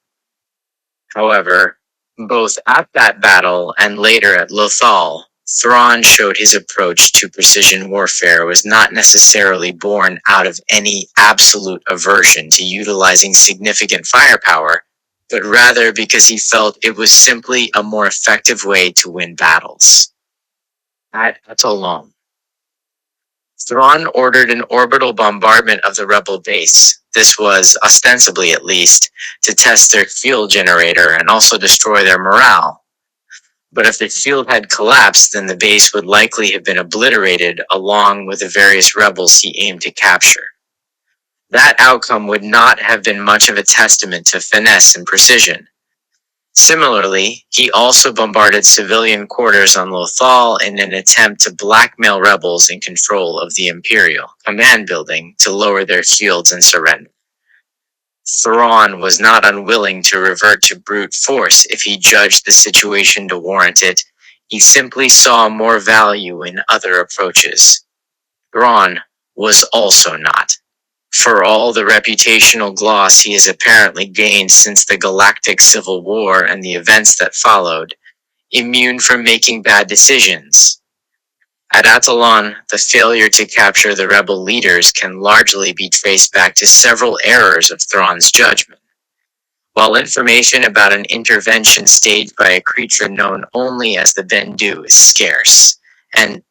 Speaker 1: However, both at that battle and later at Lothal, Thrawn showed his approach to precision warfare was not necessarily born out of any absolute aversion to utilizing significant firepower, but rather because he felt it was simply a more effective way to win battles. At Atollon, Thrawn ordered an orbital bombardment of the rebel base. This was, ostensibly at least, to test their fuel generator and also destroy their morale. But if the field had collapsed, then the base would likely have been obliterated along with the various rebels he aimed to capture. That outcome would not have been much of a testament to finesse and precision. Similarly, he also bombarded civilian quarters on Lothal in an attempt to blackmail rebels in control of the Imperial command building to lower their shields and surrender. Thrawn was not unwilling to revert to brute force if he judged the situation to warrant it. He simply saw more value in other approaches. Thrawn was also not, for all the reputational gloss he has apparently gained since the Galactic Civil War and the events that followed, immune from making bad decisions. At Atollon, the failure to capture the rebel leaders can largely be traced back to several errors of Thrawn's judgment. While information about an intervention staged by a creature known only as the Bendu is scarce, and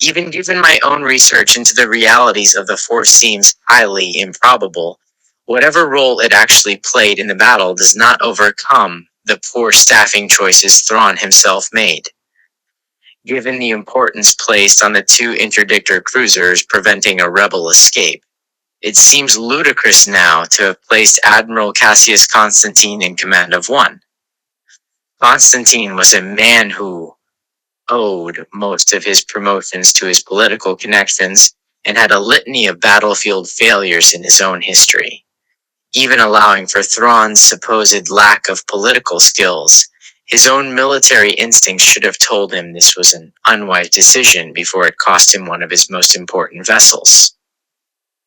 Speaker 1: even given my own research into the realities of the Force seems highly improbable, whatever role it actually played in the battle does not overcome the poor staffing choices Thrawn himself made. Given the importance placed on the 2 interdictor cruisers preventing a rebel escape, it seems ludicrous now to have placed Admiral Cassius Constantine in command of one. Constantine was a man who owed most of his promotions to his political connections and had a litany of battlefield failures in his own history. Even allowing for Thrawn's supposed lack of political skills, his own military instincts should have told him this was an unwise decision before it cost him one of his most important vessels.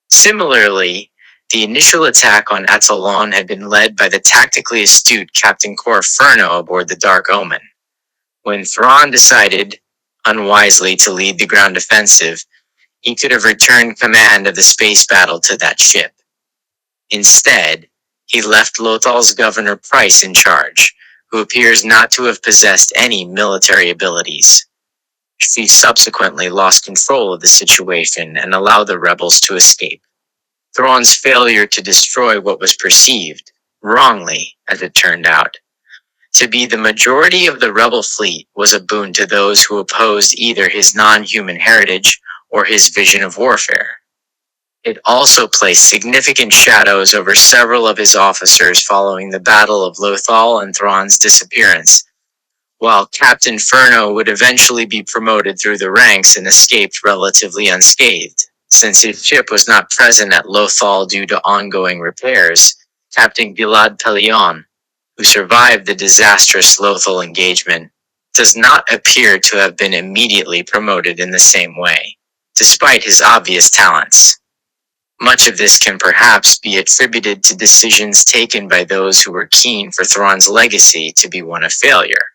Speaker 1: Similarly, the initial attack on Atollon had been led by the tactically astute Captain Cor Furno aboard the Dark Omen. When Thrawn decided, unwisely, to lead the ground offensive, he could have returned command of the space battle to that ship. Instead, he left Lothal's Governor Price in charge, who appears not to have possessed any military abilities. She subsequently lost control of the situation and allowed the rebels to escape. Thrawn's failure to destroy what was perceived, wrongly as it turned out, To be the majority of the rebel fleet was a boon to those who opposed either his non-human heritage or his vision of warfare. It also placed significant shadows over several of his officers following the Battle of Lothal and Thrawn's disappearance, while Captain Furno would eventually be promoted through the ranks and escaped relatively unscathed. Since his ship was not present at Lothal due to ongoing repairs, Captain Gilad Pellaeon, who survived the disastrous Lothal engagement, does not appear to have been immediately promoted in the same way, despite his obvious talents. Much of this can perhaps be attributed to decisions taken by those who were keen for Thrawn's legacy to be one of failure.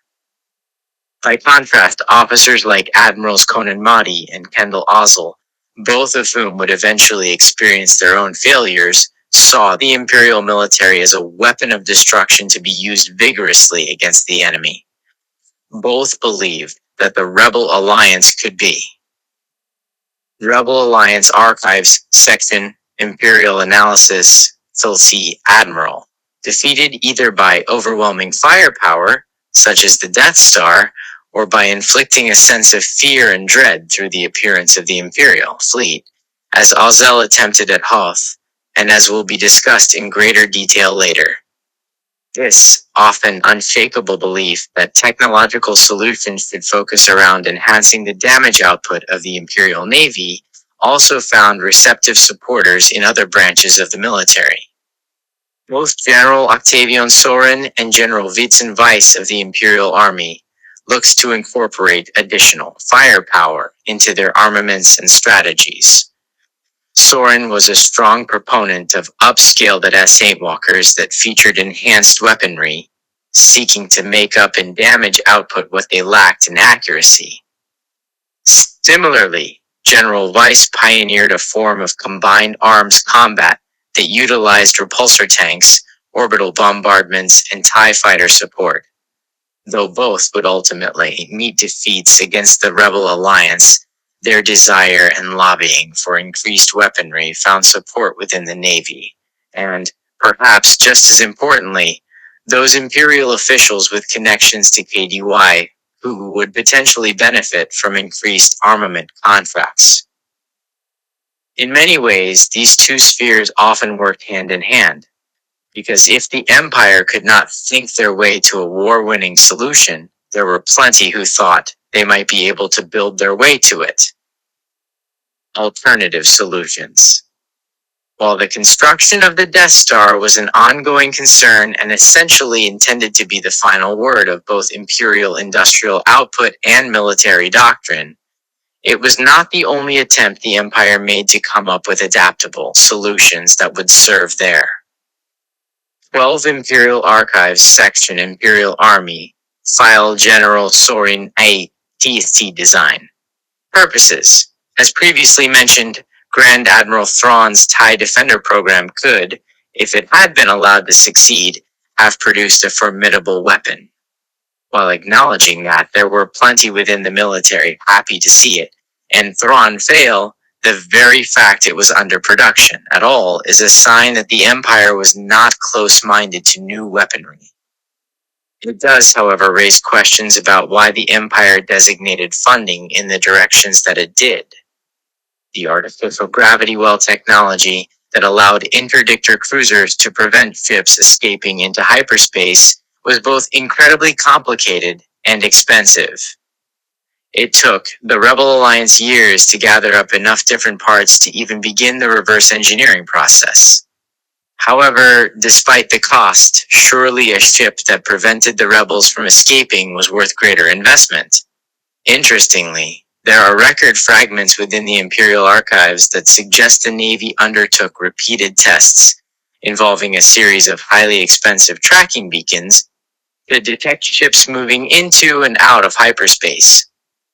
Speaker 1: By contrast, officers like Admirals Conan Mahdi and Kendall Ozzel, both of whom would eventually experience their own failures, saw the Imperial military as a weapon of destruction to be used vigorously against the enemy. Both believed that the Rebel Alliance could be. Rebel Alliance Archives, Section, Imperial Analysis, Filthy Admiral, defeated either by overwhelming firepower, such as the Death Star, or by inflicting a sense of fear and dread through the appearance of the Imperial fleet, as Ozzel attempted at Hoth, and as will be discussed in greater detail later. This often unshakable belief that technological solutions should focus around enhancing the damage output of the Imperial Navy also found receptive supporters in other branches of the military. Both General Octavian Sorin and General Vitzen Weiss of the Imperial Army looks to incorporate additional firepower into their armaments and strategies. Sorin was a strong proponent of upscaled S-8 walkers that featured enhanced weaponry, seeking to make up in damage output what they lacked in accuracy. Similarly, General Weiss pioneered a form of combined arms combat that utilized repulsor tanks, orbital bombardments, and TIE fighter support. Though both would ultimately meet defeats against the Rebel Alliance, their desire and lobbying for increased weaponry found support within the Navy, and, perhaps just as importantly, those Imperial officials with connections to KDY who would potentially benefit from increased armament contracts. In many ways, these two spheres often worked hand in hand, because if the Empire could not think their way to a war-winning solution, there were plenty who thought they might be able to build their way to it. Alternative solutions. While the construction of the Death Star was an ongoing concern and essentially intended to be the final word of both imperial industrial output and military doctrine, it was not the only attempt the Empire made to come up with adaptable solutions that would serve there. 12 Imperial Archives Section Imperial Army, File General Sorin A. TC Design. Purposes. As previously mentioned, Grand Admiral Thrawn's TIE Defender program could, if it had been allowed to succeed, have produced a formidable weapon. While acknowledging that there were plenty within the military happy to see it, and Thrawn fail, the very fact it was under production at all is a sign that the Empire was not close-minded to new weaponry. It does, however, raise questions about why the Empire designated funding in the directions that it did. The artificial gravity well technology that allowed interdictor cruisers to prevent ships escaping into hyperspace was both incredibly complicated and expensive. It took the Rebel Alliance years to gather up enough different parts to even begin the reverse engineering process. However, despite the cost, surely a ship that prevented the rebels from escaping was worth greater investment. Interestingly, there are record fragments within the Imperial Archives that suggest the Navy undertook repeated tests, involving a series of highly expensive tracking beacons, to detect ships moving into and out of hyperspace.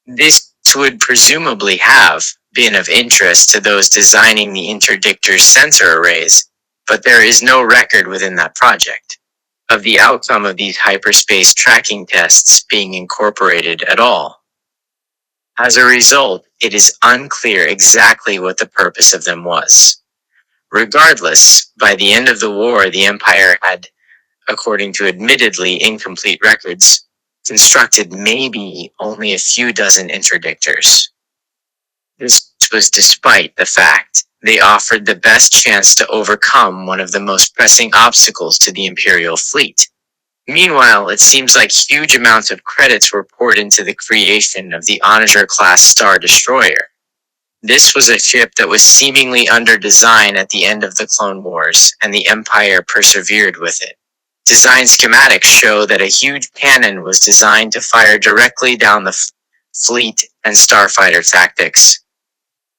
Speaker 1: This would presumably have been of interest to those designing the interdictor's sensor arrays, but there is no record within that project of the outcome of these hyperspace tracking tests being incorporated at all. As a result, it is unclear exactly what the purpose of them was. Regardless, by the end of the war, the Empire had according to admittedly incomplete records, constructed maybe only a few dozen interdictors. This was despite the fact they offered the best chance to overcome one of the most pressing obstacles to the Imperial fleet. Meanwhile, it seems like huge amounts of credits were poured into the creation of the Onager-class Star Destroyer. This was a ship that was seemingly under design at the end of the Clone Wars, and the Empire persevered with it. Design schematics show that a huge cannon was designed to fire directly down the fleet and starfighter tactics.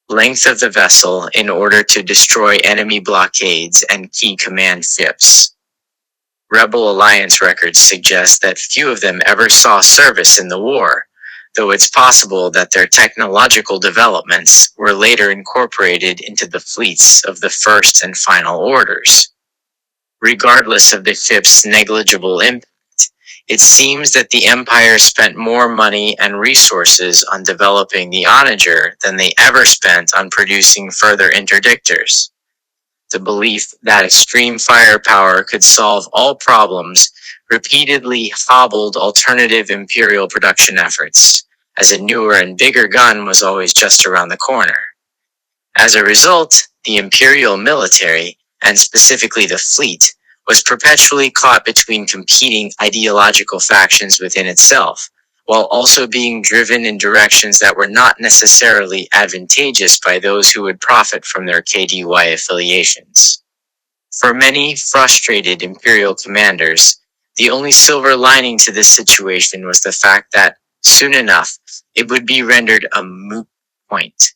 Speaker 1: Length of the vessel in order to destroy enemy blockades and key command ships. Rebel Alliance records suggest that few of them ever saw service in the war, though it's possible that their technological developments were later incorporated into the fleets of the First and Final Orders. Regardless of the ship's negligible impact, it seems that the Empire spent more money and resources on developing the Onager than they ever spent on producing further interdictors. The belief that extreme firepower could solve all problems repeatedly hobbled alternative Imperial production efforts, as a newer and bigger gun was always just around the corner. As a result, the Imperial military, and specifically the fleet, was perpetually caught between competing ideological factions within itself, while also being driven in directions that were not necessarily advantageous by those who would profit from their KDY affiliations. For many frustrated Imperial commanders, the only silver lining to this situation was the fact that, soon enough, it would be rendered a moot point.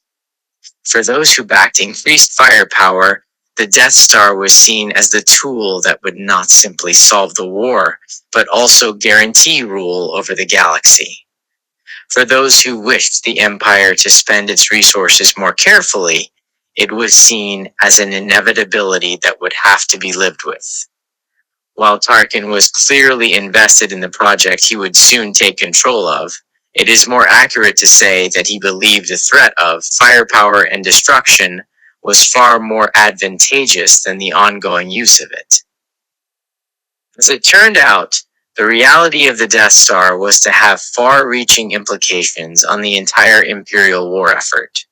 Speaker 1: For those who backed increased firepower, the Death Star was seen as the tool that would not simply solve the war, but also guarantee rule over the galaxy. For those who wished the Empire to spend its resources more carefully, it was seen as an inevitability that would have to be lived with. While Tarkin was clearly invested in the project he would soon take control of, it is more accurate to say that he believed the threat of firepower and destruction was far more advantageous than the ongoing use of it. As it turned out, the reality of the Death Star was to have far-reaching implications on the entire Imperial war effort.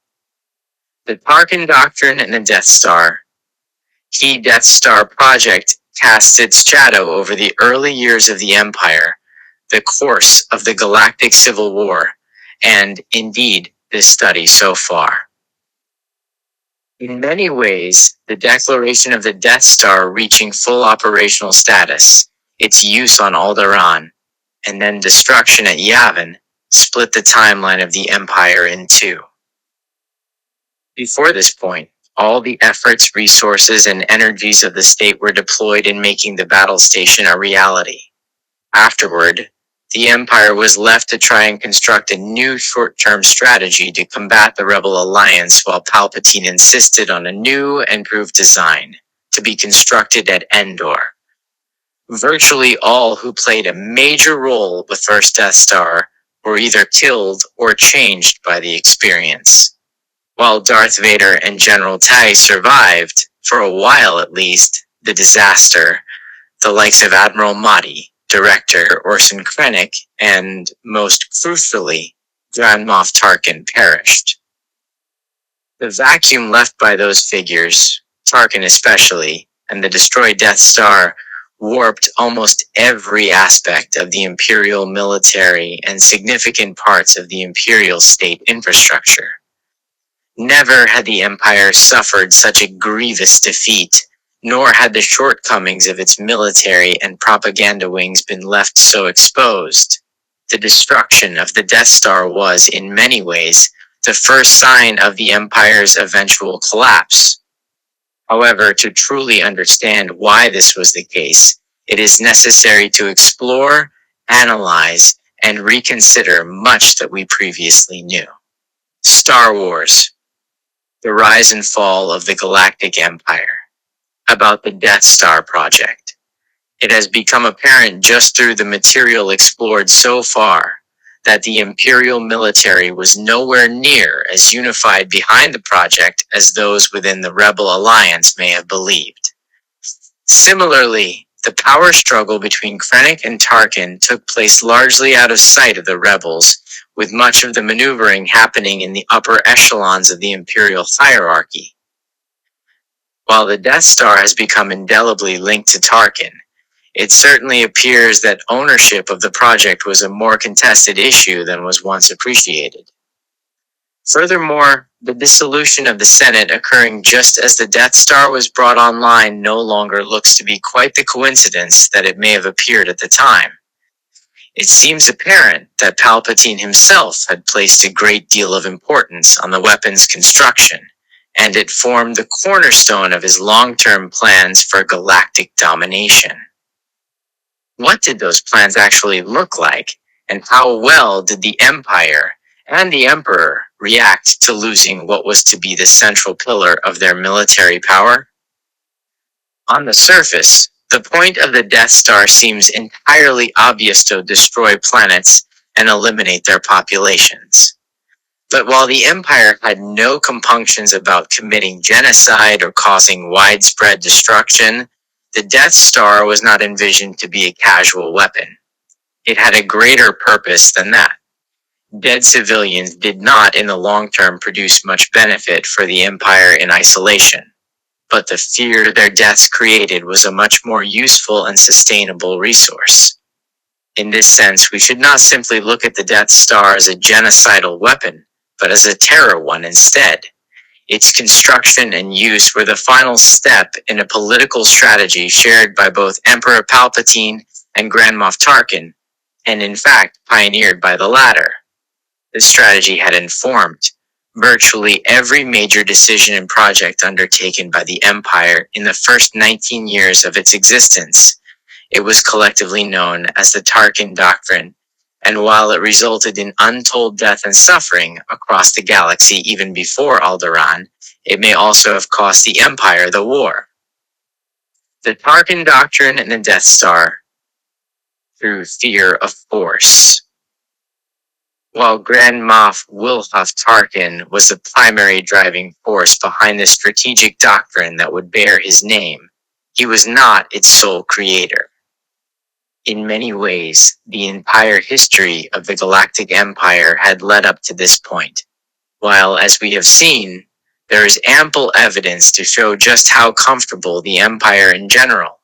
Speaker 1: The Tarkin Doctrine and the Death Star. Key Death Star project cast its shadow over the early years of the Empire, the course of the Galactic Civil War, and, indeed, this study so far. In many ways, the declaration of the Death Star reaching full operational status, its use on Alderaan, and then destruction at Yavin, split the timeline of the Empire in two. Before this point, all the efforts, resources, and energies of the state were deployed in making the battle station a reality. Afterward, the Empire was left to try and construct a new short-term strategy to combat the Rebel Alliance while Palpatine insisted on a new and improved design, to be constructed at Endor. Virtually all who played a major role with First Death Star were either killed or changed by the experience. While Darth Vader and General Tai survived, for a while at least, the disaster, the likes of Admiral Motti, Director Orson Krennic, and, most crucially, Grand Moff Tarkin perished. The vacuum left by those figures, Tarkin especially, and the destroyed Death Star, warped almost every aspect of the Imperial military and significant parts of the Imperial state infrastructure. Never had the Empire suffered such a grievous defeat, nor had the shortcomings of its military and propaganda wings been left so exposed. The destruction of the Death Star was, in many ways, the first sign of the Empire's eventual collapse. However, to truly understand why this was the case, it is necessary to explore, analyze, and reconsider much that we previously knew. Star Wars. The rise and fall of the Galactic Empire. About the Death Star project. It has become apparent just through the material explored so far that the Imperial military was nowhere near as unified behind the project as those within the Rebel Alliance may have believed. Similarly, The power struggle between Krennic and Tarkin took place largely out of sight of the rebels, with much of the maneuvering happening in the upper echelons of the Imperial hierarchy. While the Death Star has become indelibly linked to Tarkin, it certainly appears that ownership of the project was a more contested issue than was once appreciated. Furthermore, the dissolution of the Senate occurring just as the Death Star was brought online no longer looks to be quite the coincidence that it may have appeared at the time. It seems apparent that Palpatine himself had placed a great deal of importance on the weapon's construction, and it formed the cornerstone of his long-term plans for galactic domination. What did those plans actually look like, and how well did the Empire and the Emperor react to losing what was to be the central pillar of their military power? On the surface, the point of the Death Star seems entirely obvious: to destroy planets and eliminate their populations. But while the Empire had no compunctions about committing genocide or causing widespread destruction, the Death Star was not envisioned to be a casual weapon. It had a greater purpose than that. Dead civilians did not in the long term produce much benefit for the Empire in isolation, but the fear their deaths created was a much more useful and sustainable resource. In this sense, we should not simply look at the Death Star as a genocidal weapon, but as a terror one instead. Its construction and use were the final step in a political strategy shared by both Emperor Palpatine and Grand Moff Tarkin, and in fact pioneered by the latter. This strategy had informed virtually every major decision and project undertaken by the Empire in the first 19 years of its existence. It was collectively known as the Tarkin Doctrine, and while it resulted in untold death and suffering across the galaxy even before Alderaan, it may also have cost the Empire the war. The Tarkin Doctrine and the Death Star through fear of force. While Grand Moff Wilhuff Tarkin was the primary driving force behind the strategic doctrine that would bear his name, he was not its sole creator. In many ways, the entire history of the Galactic Empire had led up to this point, while, as we have seen, there is ample evidence to show just how comfortable the Empire in general,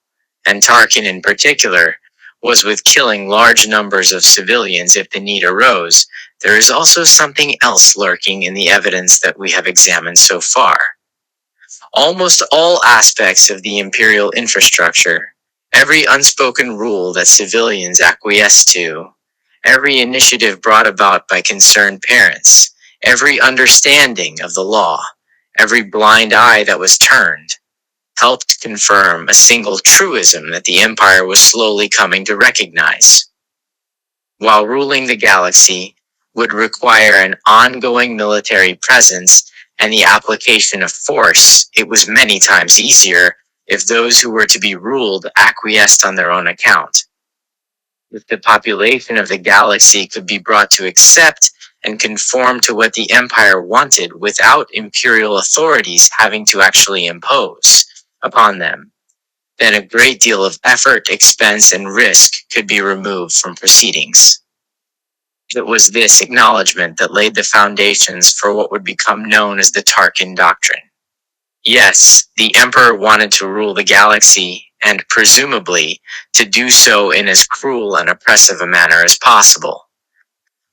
Speaker 1: and Tarkin in particular, was with killing large numbers of civilians if the need arose. There is also something else lurking in the evidence that we have examined so far. Almost all aspects of the Imperial infrastructure, every unspoken rule that civilians acquiesce to, every initiative brought about by concerned parents, every understanding of the law, every blind eye that was turned, helped confirm a single truism that the Empire was slowly coming to recognize. While ruling the galaxy would require an ongoing military presence and the application of force, it was many times easier if those who were to be ruled acquiesced on their own account. If the population of the galaxy could be brought to accept and conform to what the Empire wanted without imperial authorities having to actually impose upon them, then a great deal of effort, expense, and risk could be removed from proceedings. It was this acknowledgement that laid the foundations for what would become known as the Tarkin Doctrine. Yes, the Emperor wanted to rule the galaxy, and presumably to do so in as cruel and oppressive a manner as possible.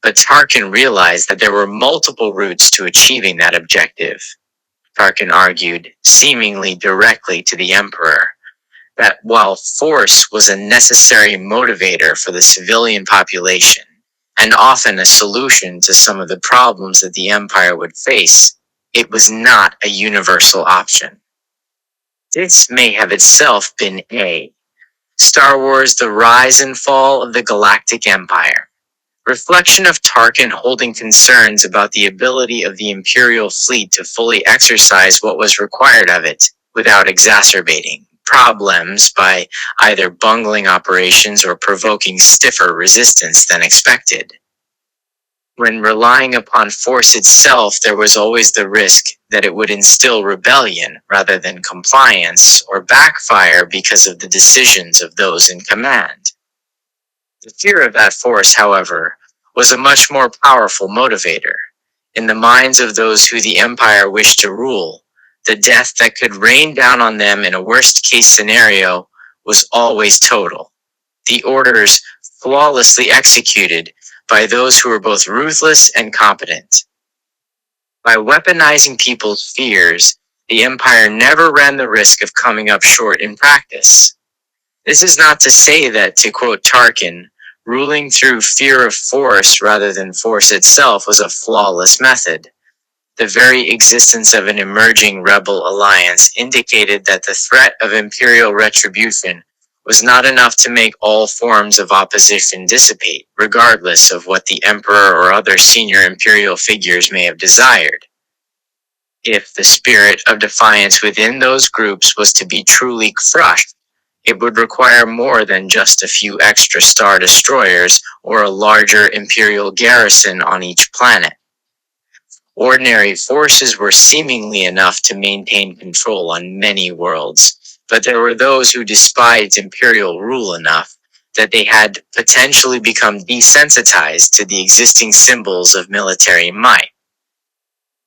Speaker 1: But Tarkin realized that there were multiple routes to achieving that objective. Tarkin argued, seemingly directly to the Emperor, that while force was a necessary motivator for the civilian population, and often a solution to some of the problems that the Empire would face, it was not a universal option. This may have itself been Star Wars: The Rise and Fall of the Galactic Empire. Reflection of Tarkin holding concerns about the ability of the Imperial fleet to fully exercise what was required of it, without exacerbating problems by either bungling operations or provoking stiffer resistance than expected. When relying upon force itself, there was always the risk that it would instill rebellion rather than compliance, or backfire because of the decisions of those in command. The fear of that force, however, was a much more powerful motivator. In the minds of those who the empire wished to rule, the death that could rain down on them in a worst-case scenario was always total. The orders flawlessly executed by those who were both ruthless and competent. By weaponizing people's fears, the empire never ran the risk of coming up short in practice. This is not to say that, to quote Tarkin, ruling through fear of force rather than force itself was a flawless method. The very existence of an emerging rebel alliance indicated that the threat of imperial retribution was not enough to make all forms of opposition dissipate, regardless of what the emperor or other senior imperial figures may have desired. If the spirit of defiance within those groups was to be truly crushed, it would require more than just a few extra star destroyers or a larger imperial garrison on each planet. Ordinary forces were seemingly enough to maintain control on many worlds, but there were those who despised imperial rule enough that they had potentially become desensitized to the existing symbols of military might.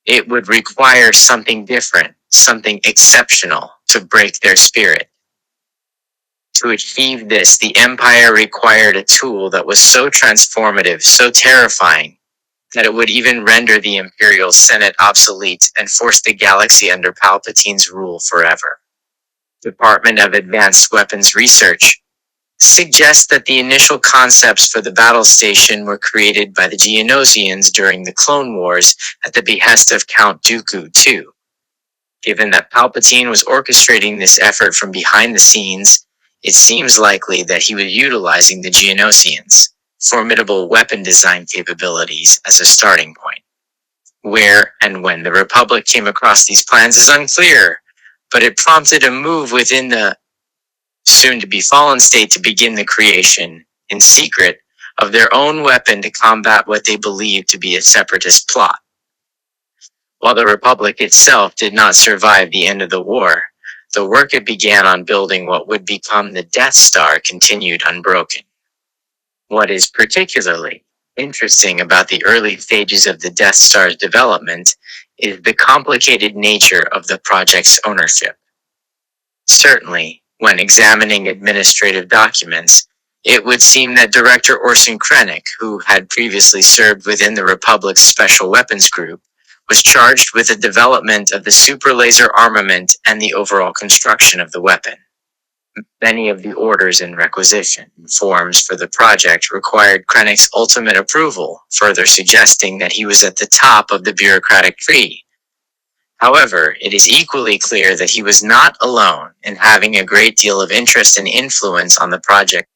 Speaker 1: It would require something different, something exceptional, to break their spirit. To achieve this, the Empire required a tool that was so transformative, so terrifying, that it would even render the Imperial Senate obsolete and force the galaxy under Palpatine's rule forever. Department of Advanced Weapons Research suggests that the initial concepts for the battle station were created by the Geonosians during the Clone Wars at the behest of Count Dooku II. Given that Palpatine was orchestrating this effort from behind the scenes, it seems likely that he was utilizing the Geonosians' formidable weapon design capabilities as a starting point. Where and when the Republic came across these plans is unclear, but it prompted a move within the soon-to-be fallen state to begin the creation, in secret, of their own weapon to combat what they believed to be a separatist plot. While the Republic itself did not survive the end of the war, the work it began on building what would become the Death Star continued unbroken. What is particularly interesting about the early stages of the Death Star's development is the complicated nature of the project's ownership. Certainly, when examining administrative documents, it would seem that Director Orson Krennic, who had previously served within the Republic's Special Weapons Group, was charged with the development of the super laser armament and the overall construction of the weapon. Many of the orders and requisition forms for the project required Krennic's ultimate approval, further suggesting that he was at the top of the bureaucratic tree. However, it is equally clear that he was not alone in having a great deal of interest and influence on the project.